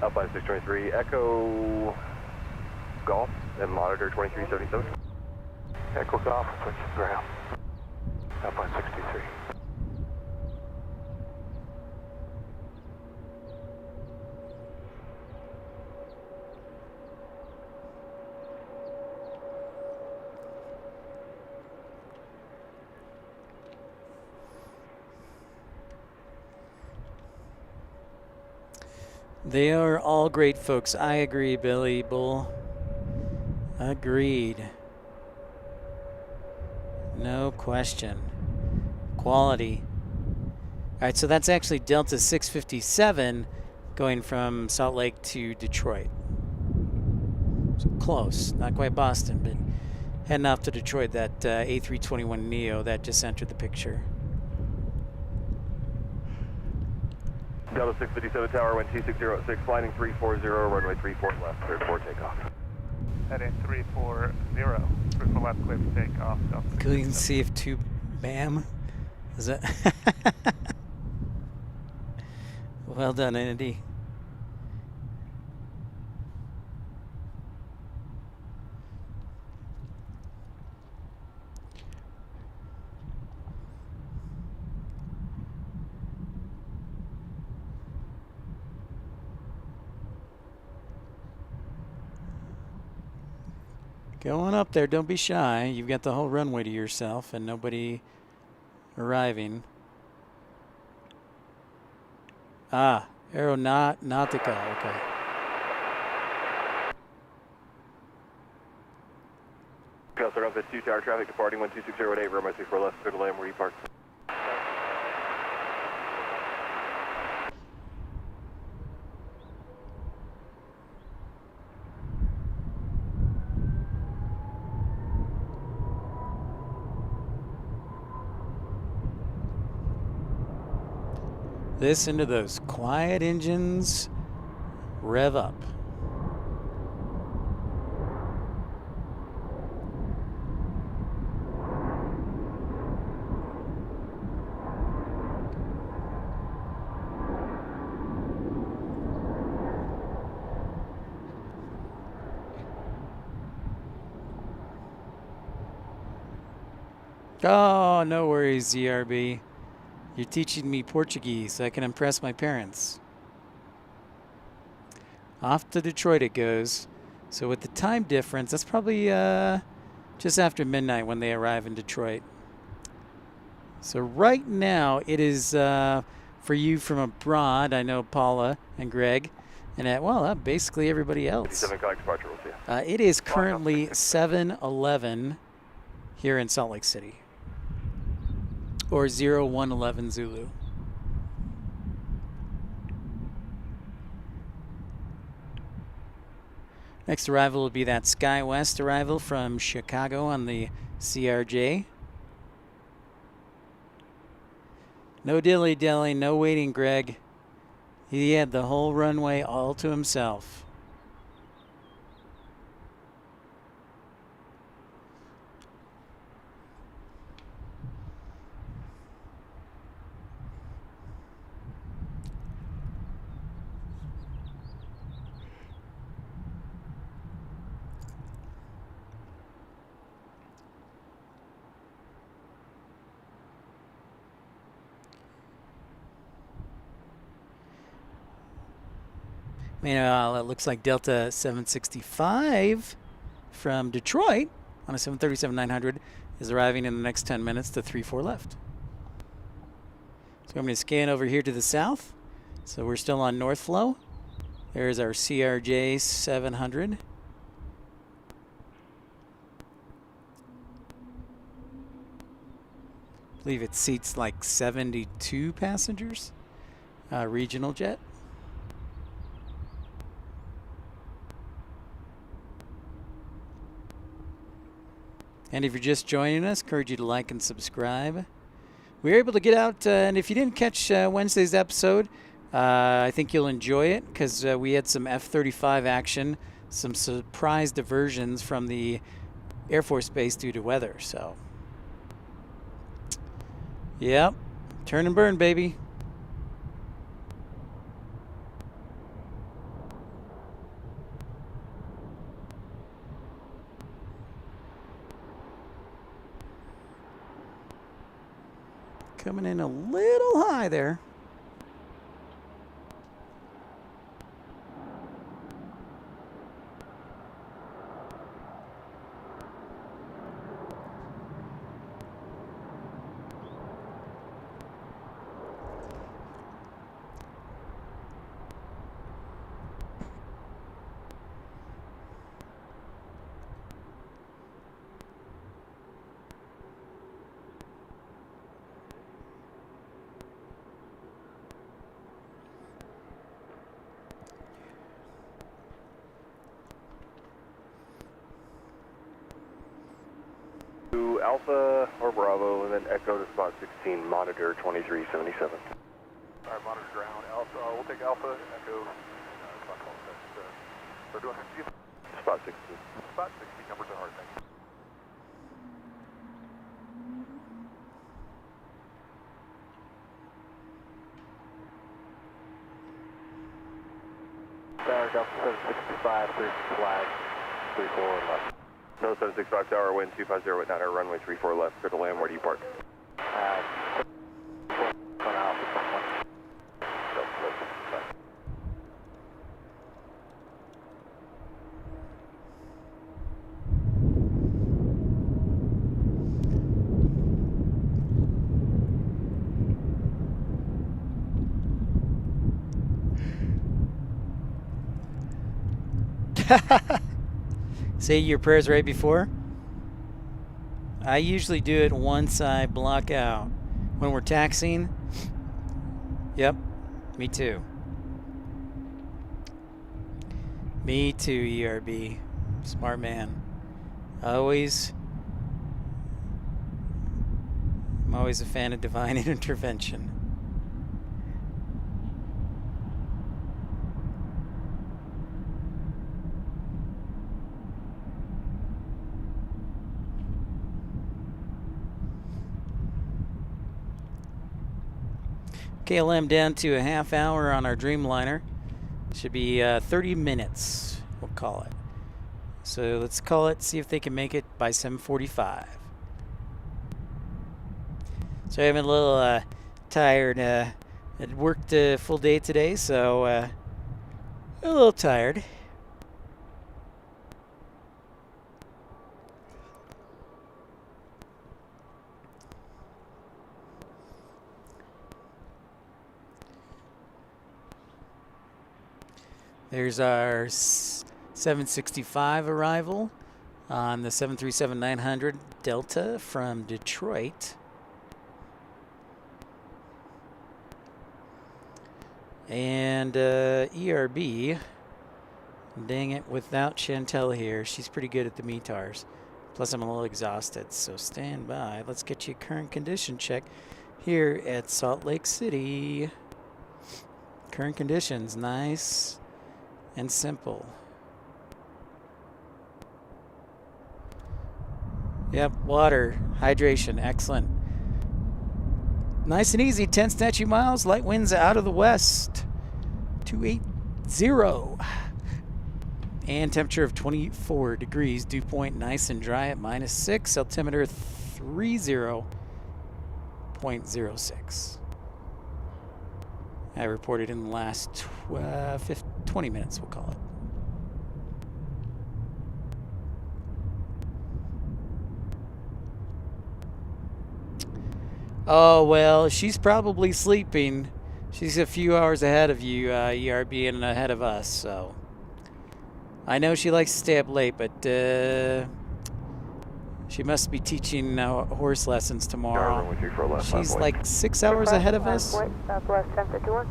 Alpha 623, Echo Golf and monitor 2377. Echo Golf, switch to ground. Alpha 63. They are all great folks. I agree, Billy Bull. Agreed. No question. Quality. All right, so that's actually Delta 657 going from Salt Lake to Detroit. So close. Not quite Boston, but heading off to Detroit, that A321 Neo that just entered the picture. Delta 657 Tower, wind 2606, flying 340, runway 34 left, clear for takeoff. Heading 340, 34 left, clear for takeoff. Couldn't see if two, bam. Is that? Well done, Andy. Go on up there. Don't be shy. You've got the whole runway to yourself and nobody arriving. Ah, Aeronautica. Okay. Southern Office 2 tower traffic departing 12608, runway 34 left, clear to land where you parked. Listen to those quiet engines rev up. Oh, no worries, ZRB. You're teaching me Portuguese so I can impress my parents. Off to Detroit it goes. So with the time difference, that's probably just after midnight when they arrive in Detroit. So right now it is for you from abroad. I know Paula and Greg, and basically everybody else. 57 Cox departure, we'll see you. It is currently 7:11 here in Salt Lake City. Or 0111 Zulu. Next arrival will be that SkyWest arrival from Chicago on the CRJ. No dilly-dilly, no waiting, Greg. He had the whole runway all to himself. Meanwhile, it looks like Delta 765 from Detroit on a 737-900 is arriving in the next 10 minutes to 34 left. So I'm going to scan over here to the south. So we're still on North Flow. There's our CRJ 700. I believe it seats like 72 passengers. Regional jet. And if you're just joining us, encourage you to like and subscribe. We were able to get out, and if you didn't catch Wednesday's episode, I think you'll enjoy it because we had some F-35 action, some surprise diversions from the Air Force Base due to weather. So, yep, turn and burn, baby. Coming in a little high there. Alpha or Bravo, and then Echo to spot 16, monitor 2377. All right, monitor ground. Alpha, we'll take Alpha, Echo, spot 12. We're doing Spot 16. spot 16, numbers are hard, thanks. Tower Delta 765, clear flag, 34 left. No 765 tower, wind 250 at 9, runway 34 left, clear to land, where do you park? Say your prayers right before. I usually do it once I block out. When we're taxiing. Yep, me too. Me too, ERB. Smart man. I'm always a fan of divine intervention. KLM down to a half hour on our Dreamliner. Should be 30 minutes, we'll call it. So let's call it, see if they can make it by 7:45. So I'm a little tired. I worked a full day today, so a little tired. There's our 765 arrival on the 737-900 Delta from Detroit. And ERB, dang it, without Chantel here, she's pretty good at the METARs. Plus I'm a little exhausted, so stand by. Let's get you a current condition check here at Salt Lake City. Current conditions, nice and simple. Yep, water, hydration, excellent. Nice and easy, 10 statute miles, light winds out of the west, 280. And temperature of 24 degrees, dew point nice and dry at -6, altimeter 30.06. I reported in the last 20 minutes, we'll call it. Oh, well, she's probably sleeping. She's a few hours ahead of you, ERB, and ahead of us, so. I know she likes to stay up late, but she must be teaching horse lessons tomorrow. She's like 6 hours ahead of us. Southwest 1051.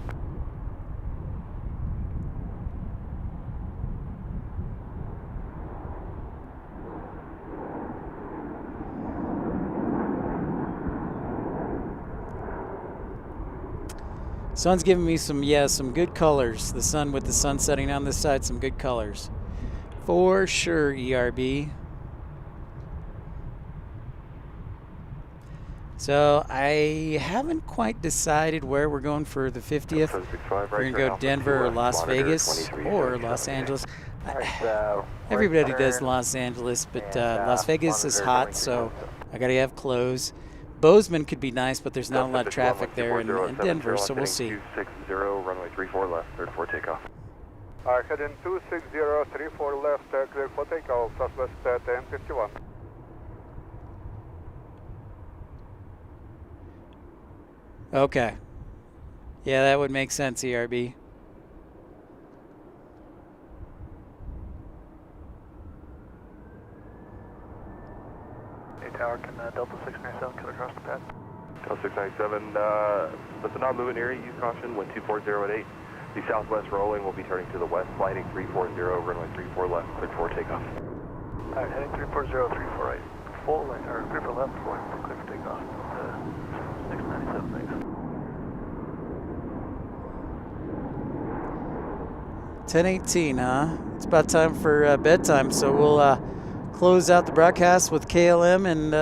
Sun's giving me some good colors. The sun with the sun setting on this side, some good colors. For sure, ERB. So I haven't quite decided where we're going for the 50th. We're going to go Denver or Las Vegas or Los Angeles. Everybody does Los Angeles, but Las Vegas is hot, so I got to have clothes. Bozeman could be nice, but there's not a lot of traffic there in Denver, so we'll see. 260, runway 34 left, cleared for takeoff. Heading 260, 34 left, cleared for takeoff, Southwest 1051. Okay. Yeah, that would make sense, ERB. Tower, can Delta 697 cut across the pad? Delta 697, with the non-movement area, use caution, wind 240 at 8. The southwest rolling will be turning to the west, flighting 340, runway 34 left, cleared for takeoff. Alright, heading 340, 34 right, full lane, or 34 left, going for clear for takeoff. 697, thanks. 10:18, huh? It's about time for bedtime, so we'll close out the broadcast with KLM and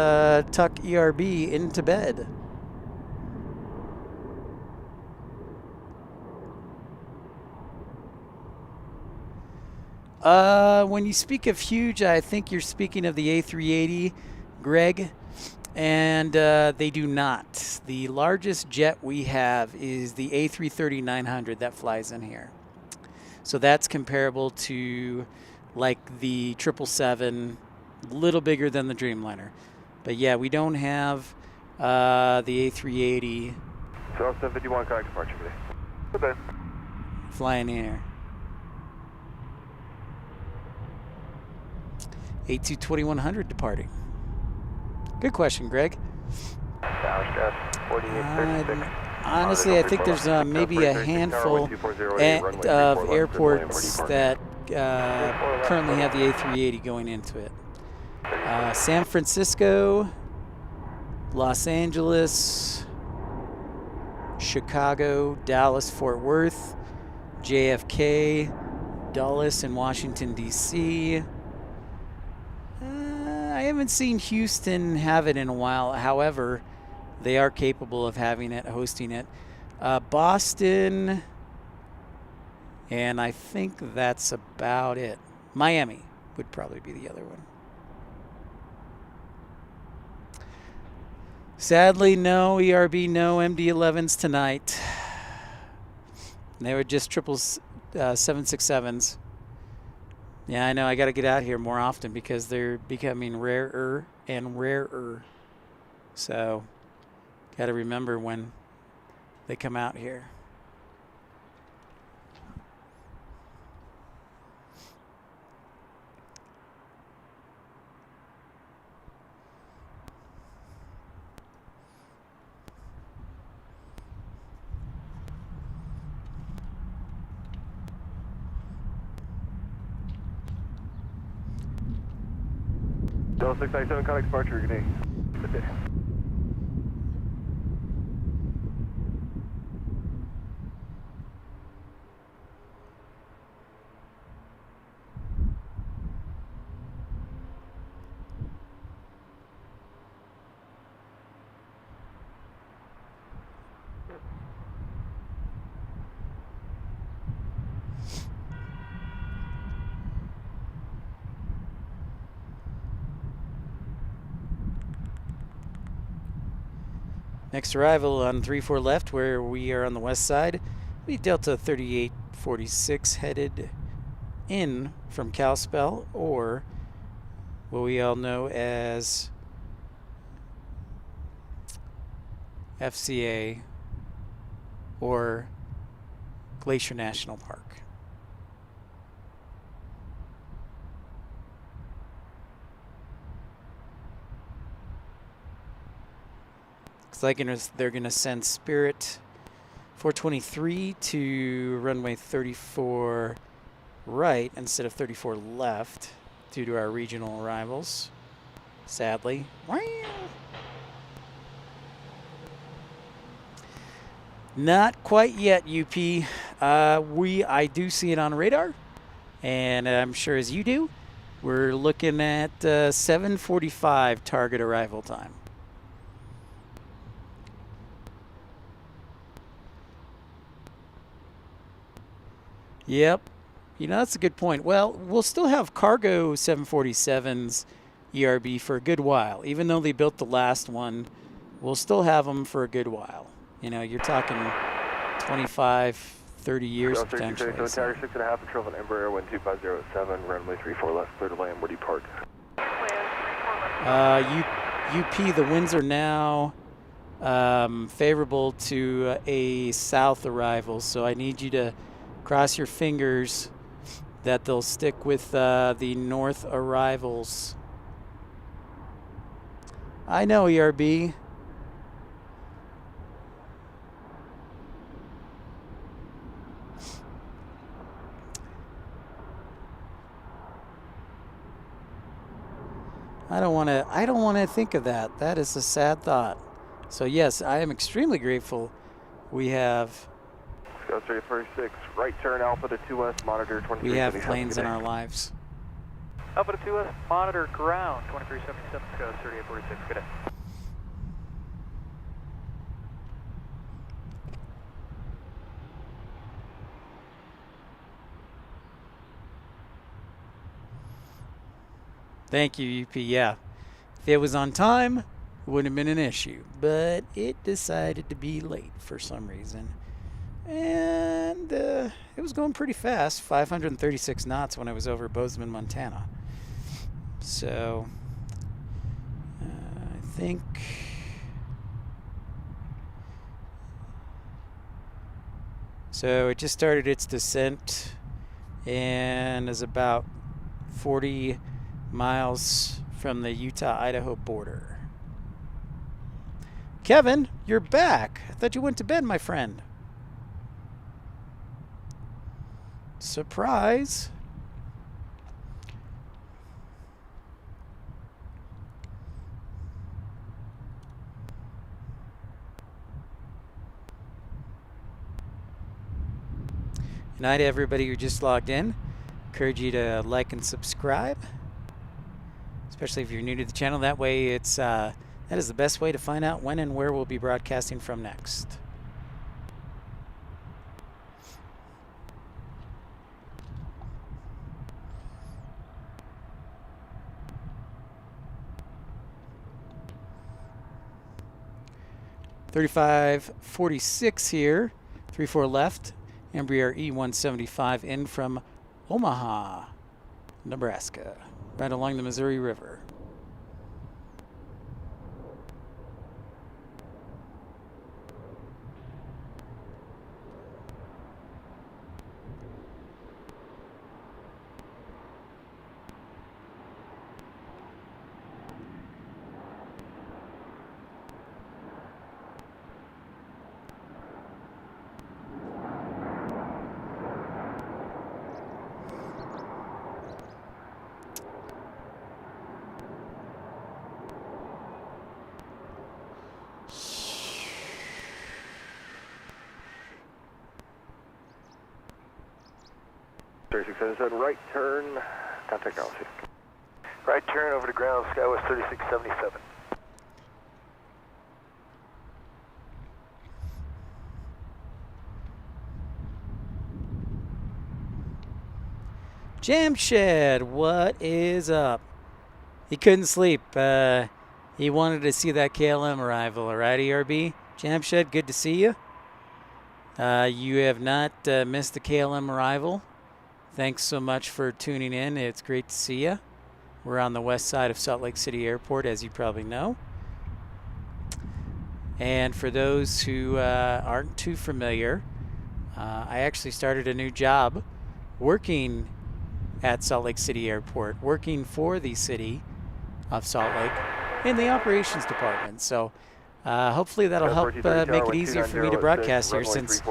tuck ERB into bed. When you speak of huge, I think you're speaking of the A380, Greg, and they do not. The largest jet we have is the A330-900 that flies in here. So that's comparable to like the 777, a little bigger than the Dreamliner. But yeah, we don't have the A380 So 751, correct departure today. flying here. A22100 departing. Good question, Greg. Dallas, 4836. Honestly, I think there's maybe a handful of airports that currently have the A380 going into it. San Francisco, Los Angeles, Chicago, Dallas, Fort Worth, JFK, Dulles, and Washington, D.C. I haven't seen Houston have it in a while. However, they are capable of having it, hosting it. Boston, and I think that's about it. Miami would probably be the other one. Sadly, no ERB, no MD-11s tonight. They were just 767s. Yeah, I know. I got to get out here more often because they're becoming rarer and rarer. So, got to remember when they come out here. Delta 697, contact departure, good day. Good day. Next arrival on 34 left, where we are on the west side, we Delta 3846 headed in from Kalispell, or what we all know as FCA or Glacier National Park. Like they're going to send Spirit 423 to runway 34 right instead of 34 left due to our regional arrivals, sadly. Not quite yet, UP. I do see it on radar, and I'm sure as you do. We're looking at 7:45 target arrival time. Yep. You know, that's a good point. Well, we'll still have cargo 747s ERB for a good while. Even though they built the last one, we'll still have them for a good while. You know, you're talking 25, 30 years potentially. So tower 6.5, patrol on Embraer 12507, runway 34 left, clear to land, where depart. UP, the winds are now favorable to a south arrival, so I need you to cross your fingers that they'll stick with the north arrivals. I know, ERB. I don't want to think of that. That is a sad thought. So yes, I am extremely grateful we have Scout 346, right turn Alpha to 2S, monitor 2377. we have planes in our lives. Alpha to 2S, monitor ground, 2377, Scout 3846, good day. Thank you, UP. Yeah, if it was on time, it wouldn't have been an issue. But it decided to be late for some reason. And it was going pretty fast, 536 knots when I was over Bozeman, Montana. So I think so. It just started its descent and is about 40 miles from the Utah-Idaho border. Kevin, you're back. I thought you went to bed, my friend. Surprise. Good night, everybody who just logged in. Encourage you to like and subscribe, especially if you're new to the channel. That way, it's that is the best way to find out when and where we'll be broadcasting from next. .3546 here, 34 left. Embraer E-175 in from Omaha, Nebraska, right along the Missouri River. Right turn, contact Galaxy. Right turn over to ground, Skywest 3677. Jamshed, what is up? He couldn't sleep. He wanted to see that KLM arrival. All right, ERB? Jamshed, good to see you. You have not missed the KLM arrival. Thanks so much for tuning in. It's great to see you. We're on the west side of Salt Lake City Airport, as you probably know. And for those who aren't too familiar, I actually started a new job working at Salt Lake City Airport, working for the city of Salt Lake in the operations department. So hopefully that'll help make it easier for me to broadcast here, since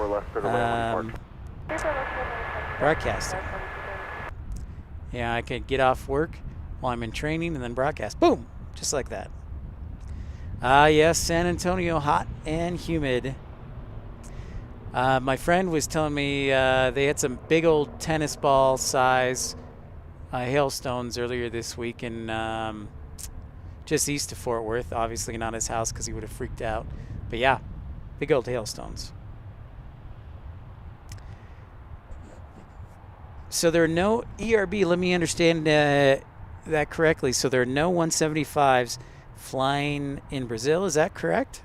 broadcasting. Yeah, I could get off work while I'm in training and then broadcast. Boom! Just like that. Yes, San Antonio, hot and humid. My friend was telling me they had some big old tennis ball size hailstones earlier this week in just east of Fort Worth. Obviously not his house because he would have freaked out. But yeah, big old hailstones. So there are no ERB, let me understand that correctly. So there are no 175s flying in Brazil, is that correct?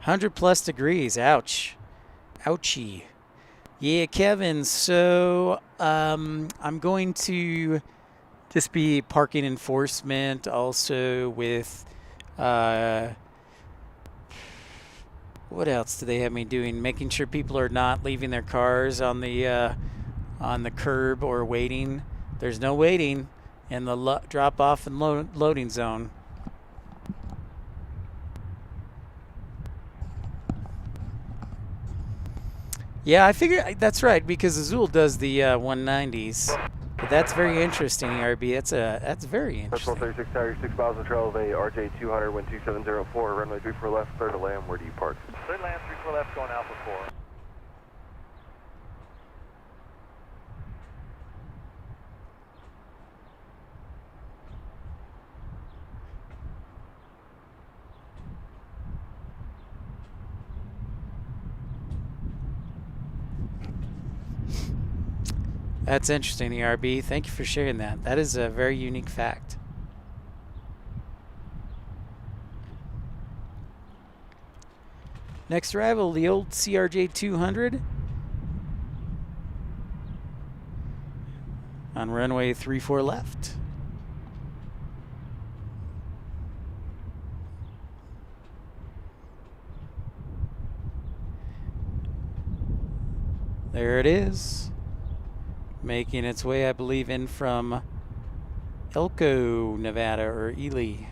+100 degrees. Ouch. Ouchie. Yeah, Kevin. So I'm going to just be parking enforcement, also with what else do they have me doing? Making sure people are not leaving their cars on the curb or waiting. There's no waiting in the drop off and loading zone. Yeah, I figure that's right, because Azul does the 190s. But that's very interesting, ERB. That's very interesting. 36 Tower, 6 miles of trail, bay RJ 200, wind 2704, runway 34 left, clear to land. Where do you park? Clear to land, 34 left, going Alpha 4. That's interesting, ERB. Thank you for sharing that. That is a very unique fact. Next arrival, the old CRJ 200 on runway 34 left. There it is, making its way, I believe, in from Elko, Nevada, or Ely.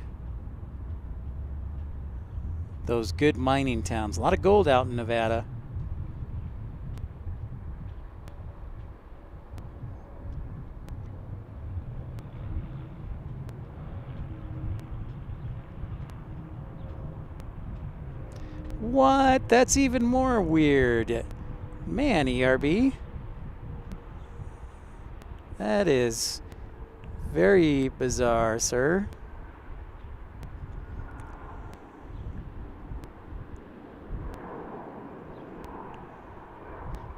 Those good mining towns. A lot of gold out in Nevada. What? That's even more weird. Man, ERB. That is very bizarre, sir.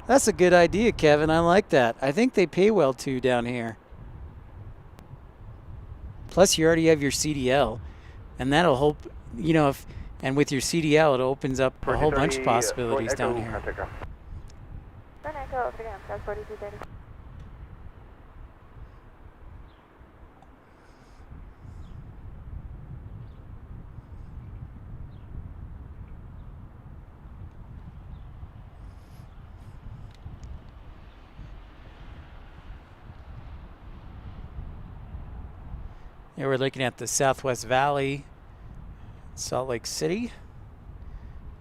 That's a good idea, Kevin. I like that. I think they pay well too down here. Plus, you already have your CDL, and that'll help. You know, if and with your CDL, it opens up a whole bunch of possibilities down here. Echo, again, that's 4230. Yeah, we're looking at the Southwest Valley, Salt Lake City,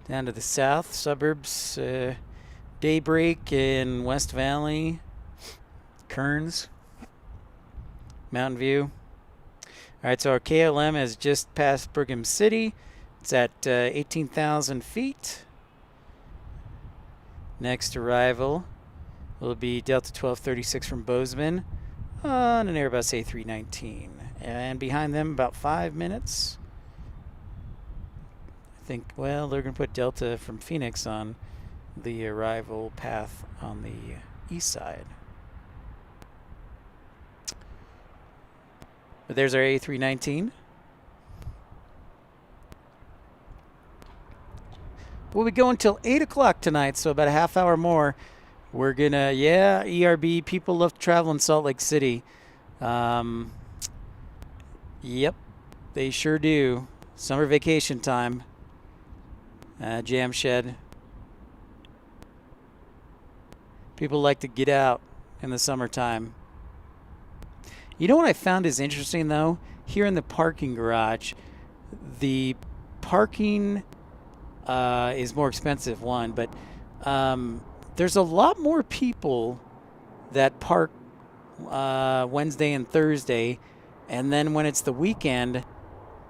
down to the south suburbs, Daybreak in West Valley, Kearns, Mountain View. All right, so our KLM has just passed Brigham City. It's at 18,000 feet. Next arrival will be Delta 1236 from Bozeman on an Airbus A319. And behind them, about 5 minutes. I think, well, they're going to put Delta from Phoenix on the arrival path on the east side. But there's our A319. We'll be going till 8 o'clock tonight, so about a half hour more. We're going to, yeah, ERB, people love to travel in Salt Lake City. Yep, they sure do. Summer vacation time. Jam shed. People like to get out in the summertime. You know what I found is interesting, though? Here in the parking garage, the parking is more expensive, one, but there's a lot more people that park Wednesday and Thursday, and then when it's the weekend,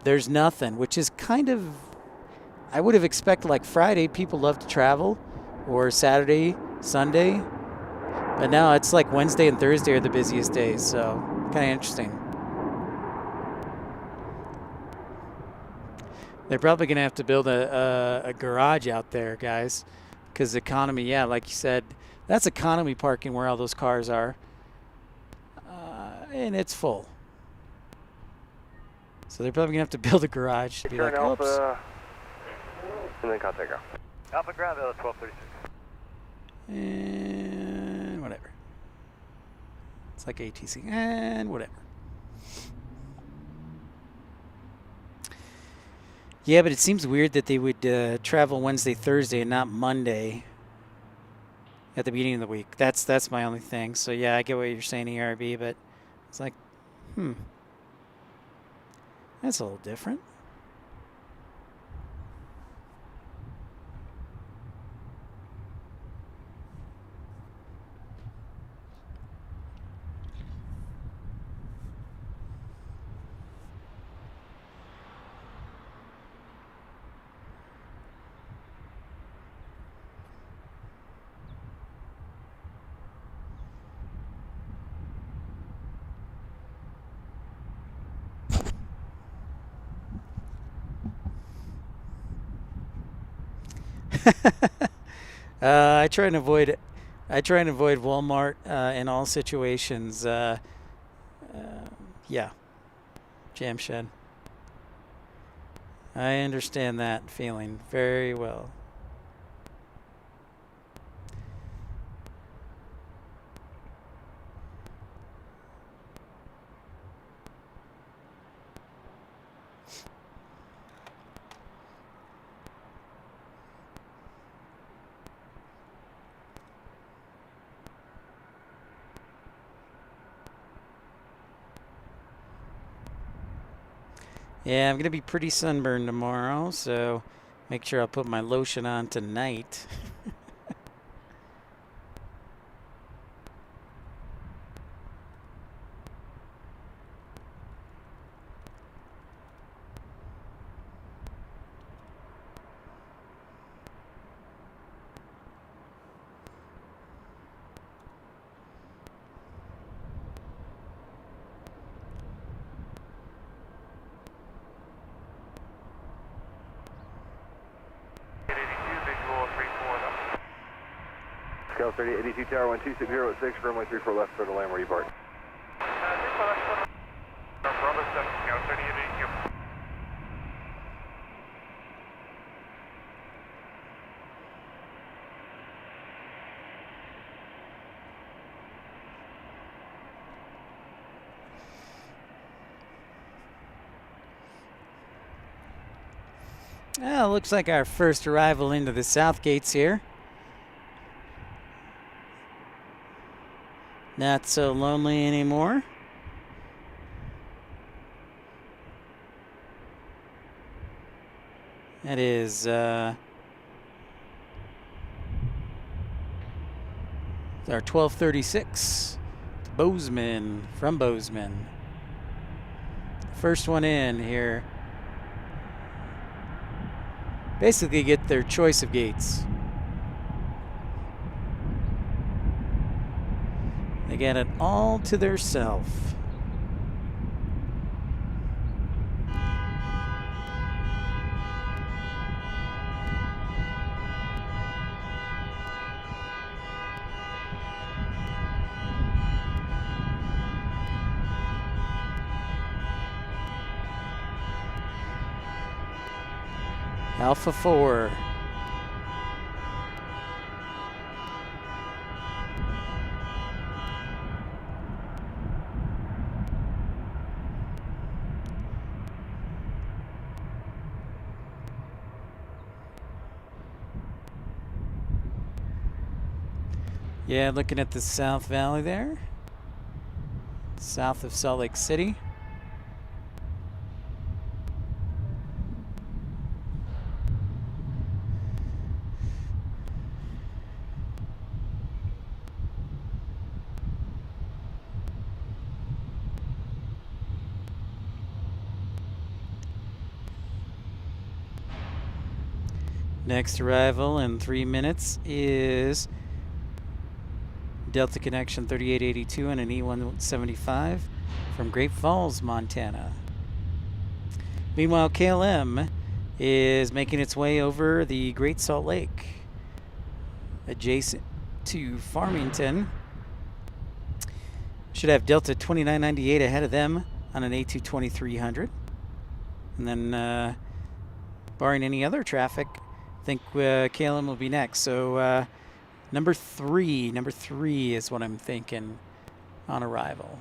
there's nothing, which is kind of, I would have expected like Friday, people love to travel, or Saturday, Sunday, but now it's like Wednesday and Thursday are the busiest days, so kind of interesting. They're probably going to have to build a garage out there, guys, because economy, yeah, like you said, that's economy parking where all those cars are, and it's full. So they're probably going to have to build a garage to be like, oops. Alpha, and then contact ground. Alpha ground, 1236. And whatever. It's like ATC and whatever. Yeah, but it seems weird that they would travel Wednesday, Thursday, and not Monday at the beginning of the week. That's my only thing. So yeah, I get what you're saying, ERB, but it's like, that's a little different. I try and avoid I try and avoid Walmart in all situations. Yeah, Jam Shed. I understand that feeling very well. Yeah, I'm going to be pretty sunburned tomorrow, so make sure I'll put my lotion on tonight. Scout 30, 82 Tower 12606, runway 34 left for the land where you park. Bravo 7, Scout 30, 82. Well, looks like our first arrival into the south gates here. Not so lonely anymore. That is our 1236 to Bozeman, from Bozeman. First one in here. Basically get their choice of gates. They get it all to their self. Alpha 4. Yeah, looking at the South Valley there. South of Salt Lake City. Next arrival in 3 minutes is Delta Connection 3882 and an E175 from Great Falls, Montana. Meanwhile, KLM is making its way over the Great Salt Lake, adjacent to Farmington. Should have Delta 2998 ahead of them on an A22300. And then, barring any other traffic, I think KLM will be next. So number three is what I'm thinking on arrival.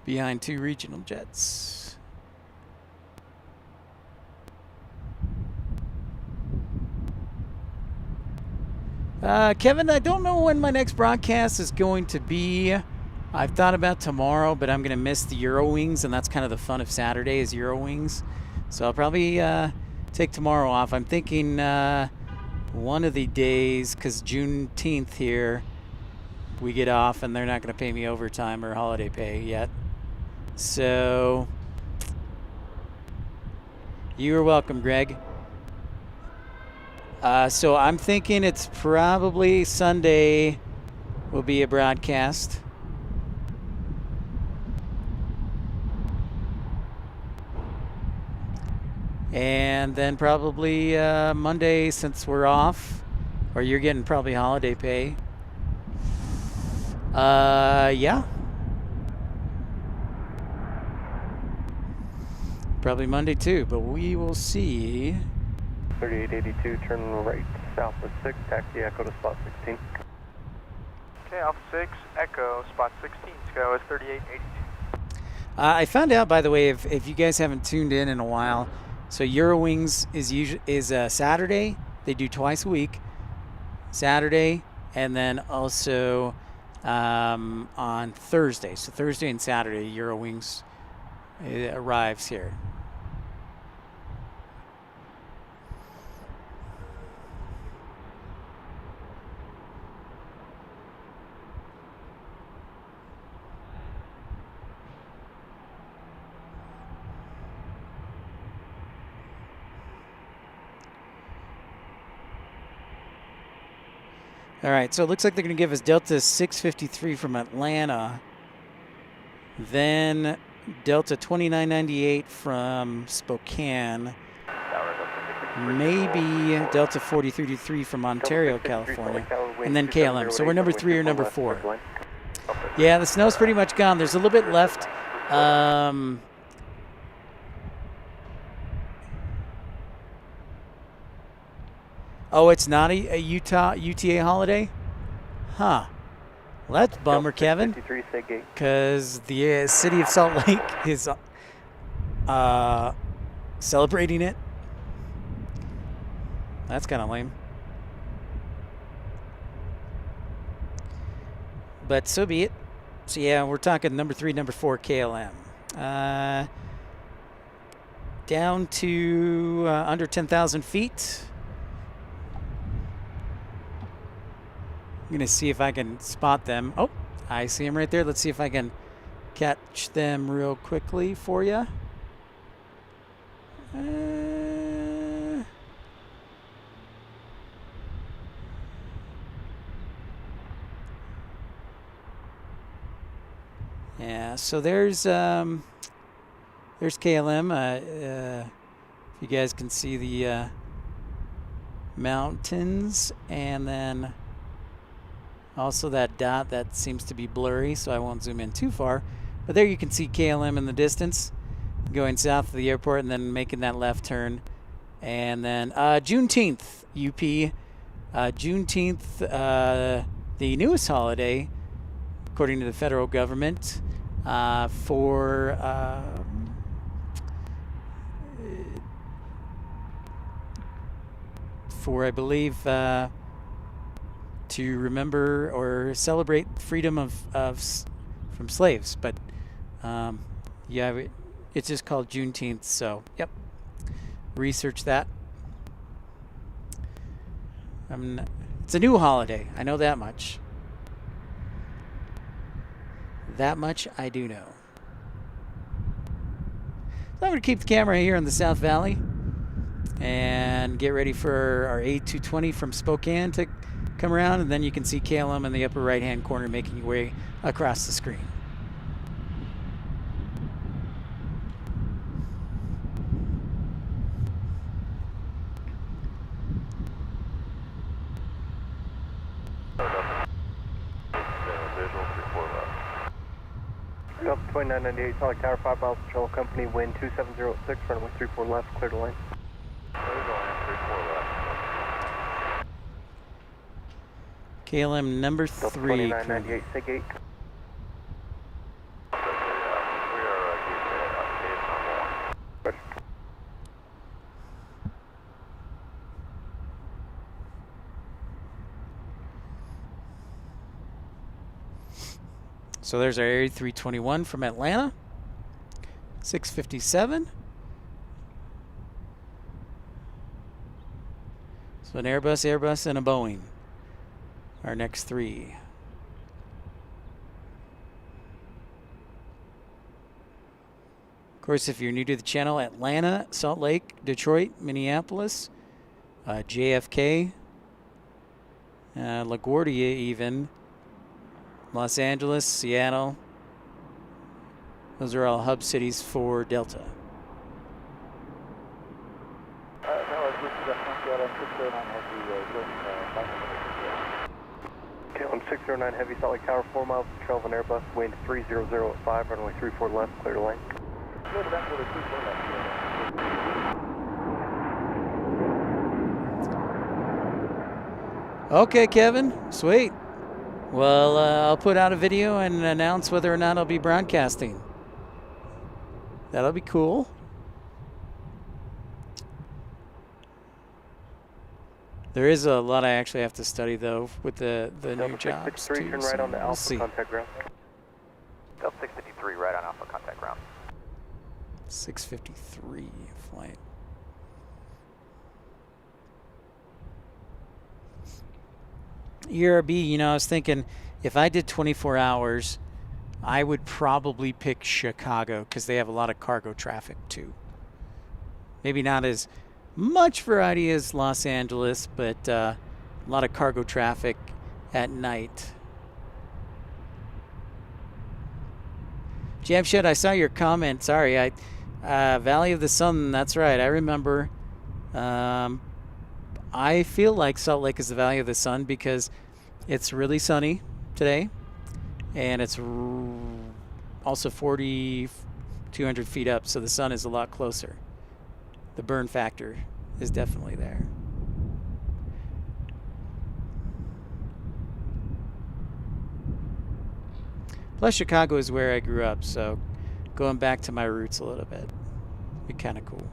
Behind 2 regional jets. Kevin, I don't know when my next broadcast is going to be. I've thought about tomorrow, but I'm going to miss the Eurowings, and that's kind of the fun of Saturday is Eurowings. So I'll probably take tomorrow off. I'm thinking one of the days, because Juneteenth here, we get off, and they're not going to pay me overtime or holiday pay yet. So you're welcome, Greg. So I'm thinking it's probably Sunday will be a broadcast. And then probably Monday, since we're off, or you're getting probably holiday pay. Yeah. Probably Monday too, but we will see. 3882, turn right, south of 6, taxi Echo to spot 16. Okay, Alpha 6, Echo, spot 16, Sky is 3882. I found out, by the way, if you guys haven't tuned in a while, so Eurowings is Saturday. They do twice a week, Saturday, and then also on Thursday. So Thursday and Saturday, Eurowings arrives here. All right, so it looks like they're going to give us Delta 653 from Atlanta, then Delta 2998 from Spokane, maybe Delta 4033 from Ontario, California, and then KLM. So we're number 3 or number 4. Yeah, the snow's pretty much gone. There's a little bit left. Oh, it's not a UTA holiday? Huh. Well, that's a bummer, Kevin. Because the city of Salt Lake is celebrating it. That's kind of lame. But so be it. So yeah, we're talking number 3, number 4 KLM. Down to under 10,000 feet. I'm going to see if I can spot them. Oh, I see them right there. Let's see if I can catch them real quickly for you. Yeah, so there's KLM. If you guys can see the mountains, and then also that dot that seems to be blurry, so I won't zoom in too far. But there you can see KLM in the distance, going south of the airport and then making that left turn. And then Juneteenth, UP. Juneteenth, the newest holiday, according to the federal government, for I believe to remember or celebrate freedom from slaves. But yeah, it's just called Juneteenth. So yep, research that. It's a new holiday. I know that much. That much I do know. So I'm going to keep the camera here in the South Valley and get ready for our A220 from Spokane to come around, and then you can see KLM in the upper right hand corner making your way across the screen. Delta 2998, Solid Tower, 5 miles patrol company, wind 27006, runway 34 left, clear to land. KLM number Delta 3. 2998, SIG 8. So there's our Area 321 from Atlanta. 657. So an Airbus, and a Boeing. Our next 3. Of course, if you're new to the channel, Atlanta, Salt Lake, Detroit, Minneapolis, JFK, LaGuardia even, Los Angeles, Seattle. Those are all hub cities for Delta. KLM 609 Heavy, Salt Lake Tower, 4 miles to Trail of an Airbus, wind 300 at 5, runway 34 left, clear to lane. Okay, Kevin. Sweet. Well, I'll put out a video and announce whether or not I'll be broadcasting. That'll be cool. There is a lot I actually have to study, though, with the new jobs, too. Turn right So on the we'll Alpha, see. contact ground. Delta 653, right on Alpha, contact ground. 6:53 flight. ERB, you know, I was thinking if I did 24 hours, I would probably pick Chicago because they have a lot of cargo traffic too. Maybe not as much variety as Los Angeles, but a lot of cargo traffic at night. Jamshed, I saw your comment. Sorry, Valley of the Sun. That's right. I remember. I feel like Salt Lake is the Valley of the Sun because it's really sunny today, and it's also 4,200 feet up, so the sun is a lot closer. The burn factor is definitely there. Plus, Chicago is where I grew up, so going back to my roots a little bit would be kind of cool.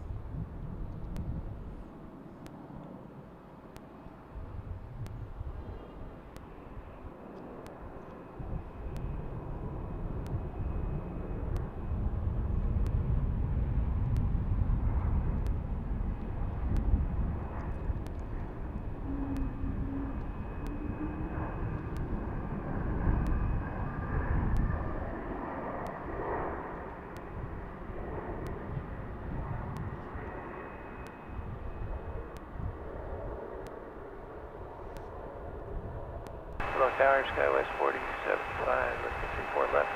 Tower, Skywest 4075, lifting 34 left.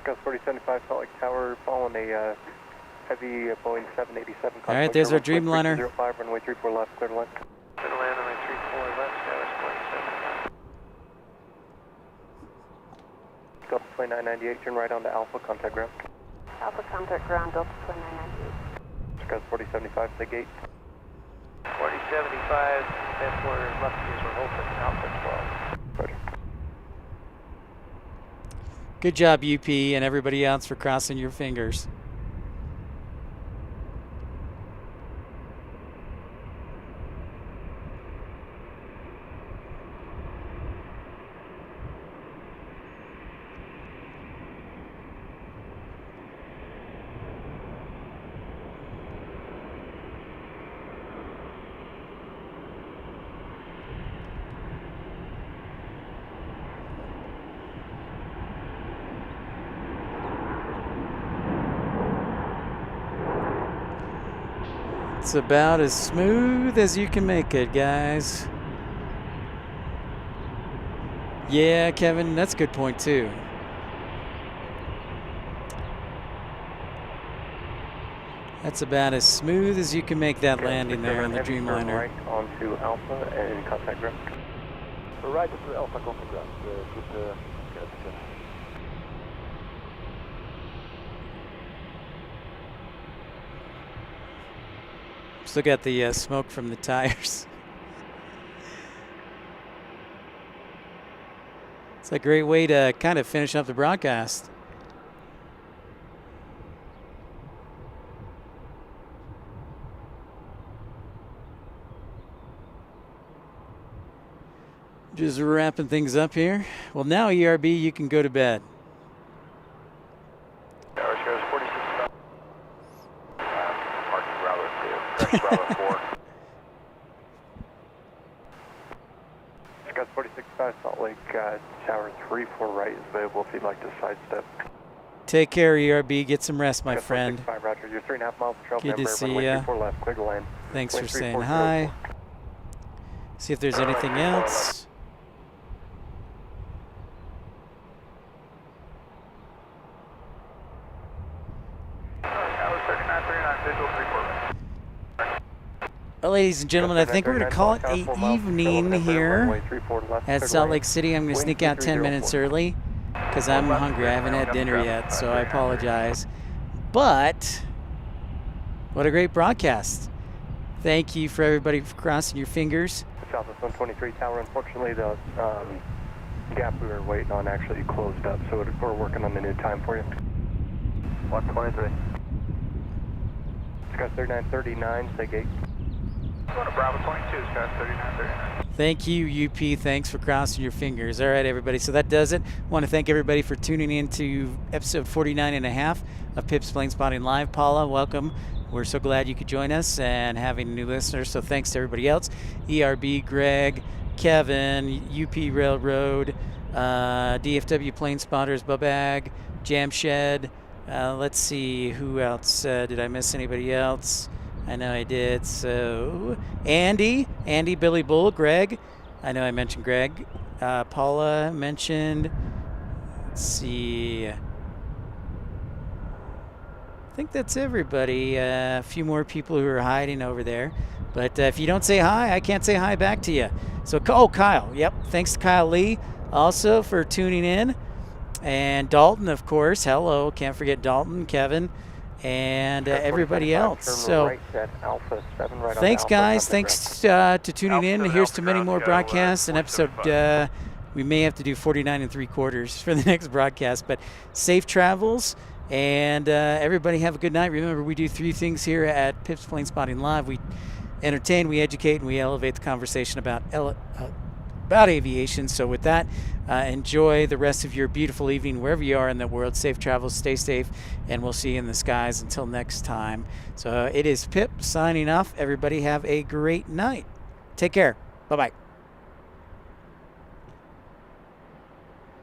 Sky 4075, Salt Lake Tower, following a heavy Boeing 787. All right, there's our Dreamliner. 05, runway 34 left, clear to land. Clear to land, runway 34 left, Skywest 4075. Delta 2998, turn right onto Alpha, contact ground. Alpha, contact ground, Delta 2998. Sky 4075, the gate. 4075, that's where lefties were hoping, Alpha 12. Roger. Good job, UP, and everybody else for crossing your fingers. It's about as smooth as you can make it, guys. Yeah, Kevin, that's a good point too. That's about as smooth as you can make that landing there on the Dreamliner. Right onto Alpha and contact ground. Right to Alpha, contact ground. Still got the smoke from the tires. It's a great way to kind of finish up the broadcast. Just wrapping things up here. Well, now ERB, you can go to bed. Tower shows 46. Marking Bravo 2. Bravo 4. Sky 465, Salt Lake Tower 34 right is available if you'd like to sidestep. Take care, ERB. Get some rest, my friend. 465, Roger. You're 3.5 miles from trail. Good to see runway ya. 34 left, clear to land. Thanks for Wind saying 3404. hi. See if there's anything else. Tower 3939, visual 34 left. Well, ladies and gentlemen, I think we're going to call it a evening here at Salt Lake City. I'm going to sneak out 10 minutes early because I'm hungry. I haven't had dinner yet, so I apologize. But what a great broadcast. Thank you for everybody for crossing your fingers. Southwest 123 tower, unfortunately, the gap we were waiting on actually closed up, so we're working on the new time for you. 123. Sky 3939, say gate. Going to Bravo 22, Sky 3939. Thank you, UP. Thanks for crossing your fingers. All right, everybody. So that does it. I want to thank everybody for tuning in to episode 49 and a half of Pip's Planespotting Live. Paula, welcome. We're so glad you could join us and having new listeners. So thanks to everybody else. ERB, Greg, Kevin, UP Railroad, DFW Planespotters, Babag, Jamshed. Let's see, who else? Did I miss anybody else? I know I did. So Andy, Billy Bull, Greg. I know I mentioned Greg. Paula mentioned. Let's see. I think that's everybody. A few more people who are hiding over there. But if you don't say hi, I can't say hi back to you. So, Kyle. Yep. Thanks to Kyle Lee also for tuning in. And Dalton, of course. Hello. Can't forget Dalton, Kevin, and everybody else. So, thanks, guys. Thanks to tuning in. Here's to many more broadcasts. An episode, we may have to do 49 3/4 for the next broadcast. But safe travels. And everybody have a good night. Remember, we do three things here at Pip's Planespotting Live. We entertain, we educate, and we elevate the conversation about aviation. So with that, enjoy the rest of your beautiful evening wherever you are in the world. Safe travels, stay safe, and we'll see you in the skies until next time. So it is Pip signing off. Everybody have a great night. Take care. Bye-bye.